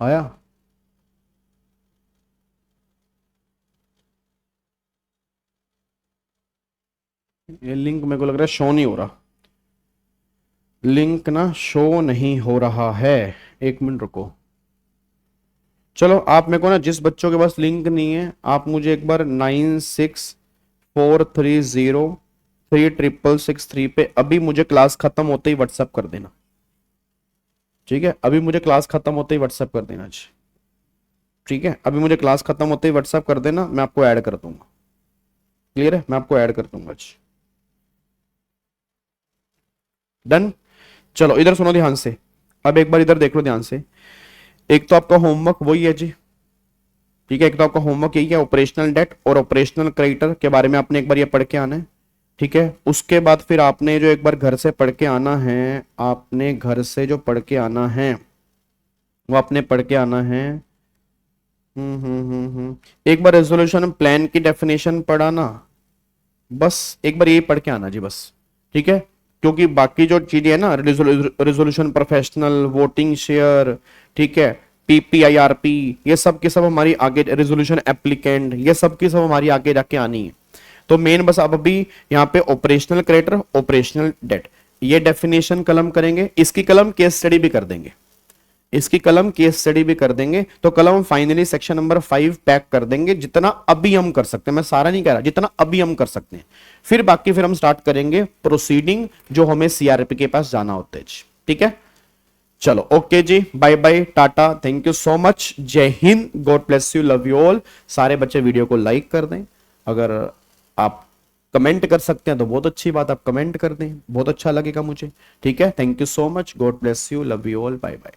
आया? ये लिंक मेरे को लग रहा है शो नहीं हो रहा, लिंक ना शो नहीं हो रहा है, 1 मिनट रुको। चलो आप मेरे को ना, जिस बच्चों के पास लिंक नहीं है आप मुझे एक बार 9643036663 पे अभी मुझे क्लास खत्म होते ही व्हाट्सएप कर देना, ठीक है? अभी मुझे क्लास खत्म होते ही व्हाट्सएप कर देना जी, ठीक है? अभी मुझे क्लास खत्म होते ही व्हाट्सएप कर देना, मैं आपको ऐड कर दूंगा। क्लियर है? मैं आपको ऐड कर दूंगा जी। डन। चलो इधर सुनो ध्यान से, अब एक बार इधर देख लो ध्यान से। एक तो आपका होमवर्क वही है जी, ठीक है? एक तो आपका होमवर्क यही है, ऑपरेशनल डेट और ऑपरेशनल क्रेडिटर के बारे में आपने एक बार ये पढ़ के आना है, ठीक है? उसके बाद फिर आपने जो एक बार घर से पढ़ के आना है, आपने घर से जो पढ़ के आना है वो आपने पढ़ के आना है। एक बार रेजोल्यूशन प्लान की डेफिनेशन पढ़ा ना, बस एक बार यही पढ़ के आना जी बस, ठीक है? क्योंकि बाकी जो चीजें है ना, रेजोल्यूशन प्रोफेशनल, वोटिंग शेयर, ठीक है, पीपीआईआरपी, ये सब की सब हमारी आगे, रेजोल्यूशन एप्लीकेंट, ये सब की सब हमारी आगे जाके आनी है। तो मेन बस आप अभी यहाँ पे ऑपरेशनल क्रेडिटर, ऑपरेशनल डेट, ये डेफिनेशन कलम करेंगे, इसकी कलम केस स्टडी भी कर देंगे, इसकी कलम केस स्टडी भी कर देंगे, तो कलम फाइनली सेक्शन नंबर 5 पैक कर देंगे, जितना अभी हम कर सकते हैं, मैं सारा नहीं कह रहा, जितना अभी हम कर सकते हैं। फिर बाकी फिर हम स्टार्ट करेंगे प्रोसीडिंग, जो हमें सीआरपी के पास जाना होता है, ठीक है? चलो ओके जी, bye bye, tata, thank you so much, जय हिंद, God bless you, love you all. सारे बच्चे वीडियो को लाइक कर दें, अगर आप कमेंट कर सकते हैं तो बहुत अच्छी बात, आप कमेंट कर दें, बहुत अच्छा लगेगा मुझे, ठीक है? Thank you so much, God bless you, love you all, bye bye.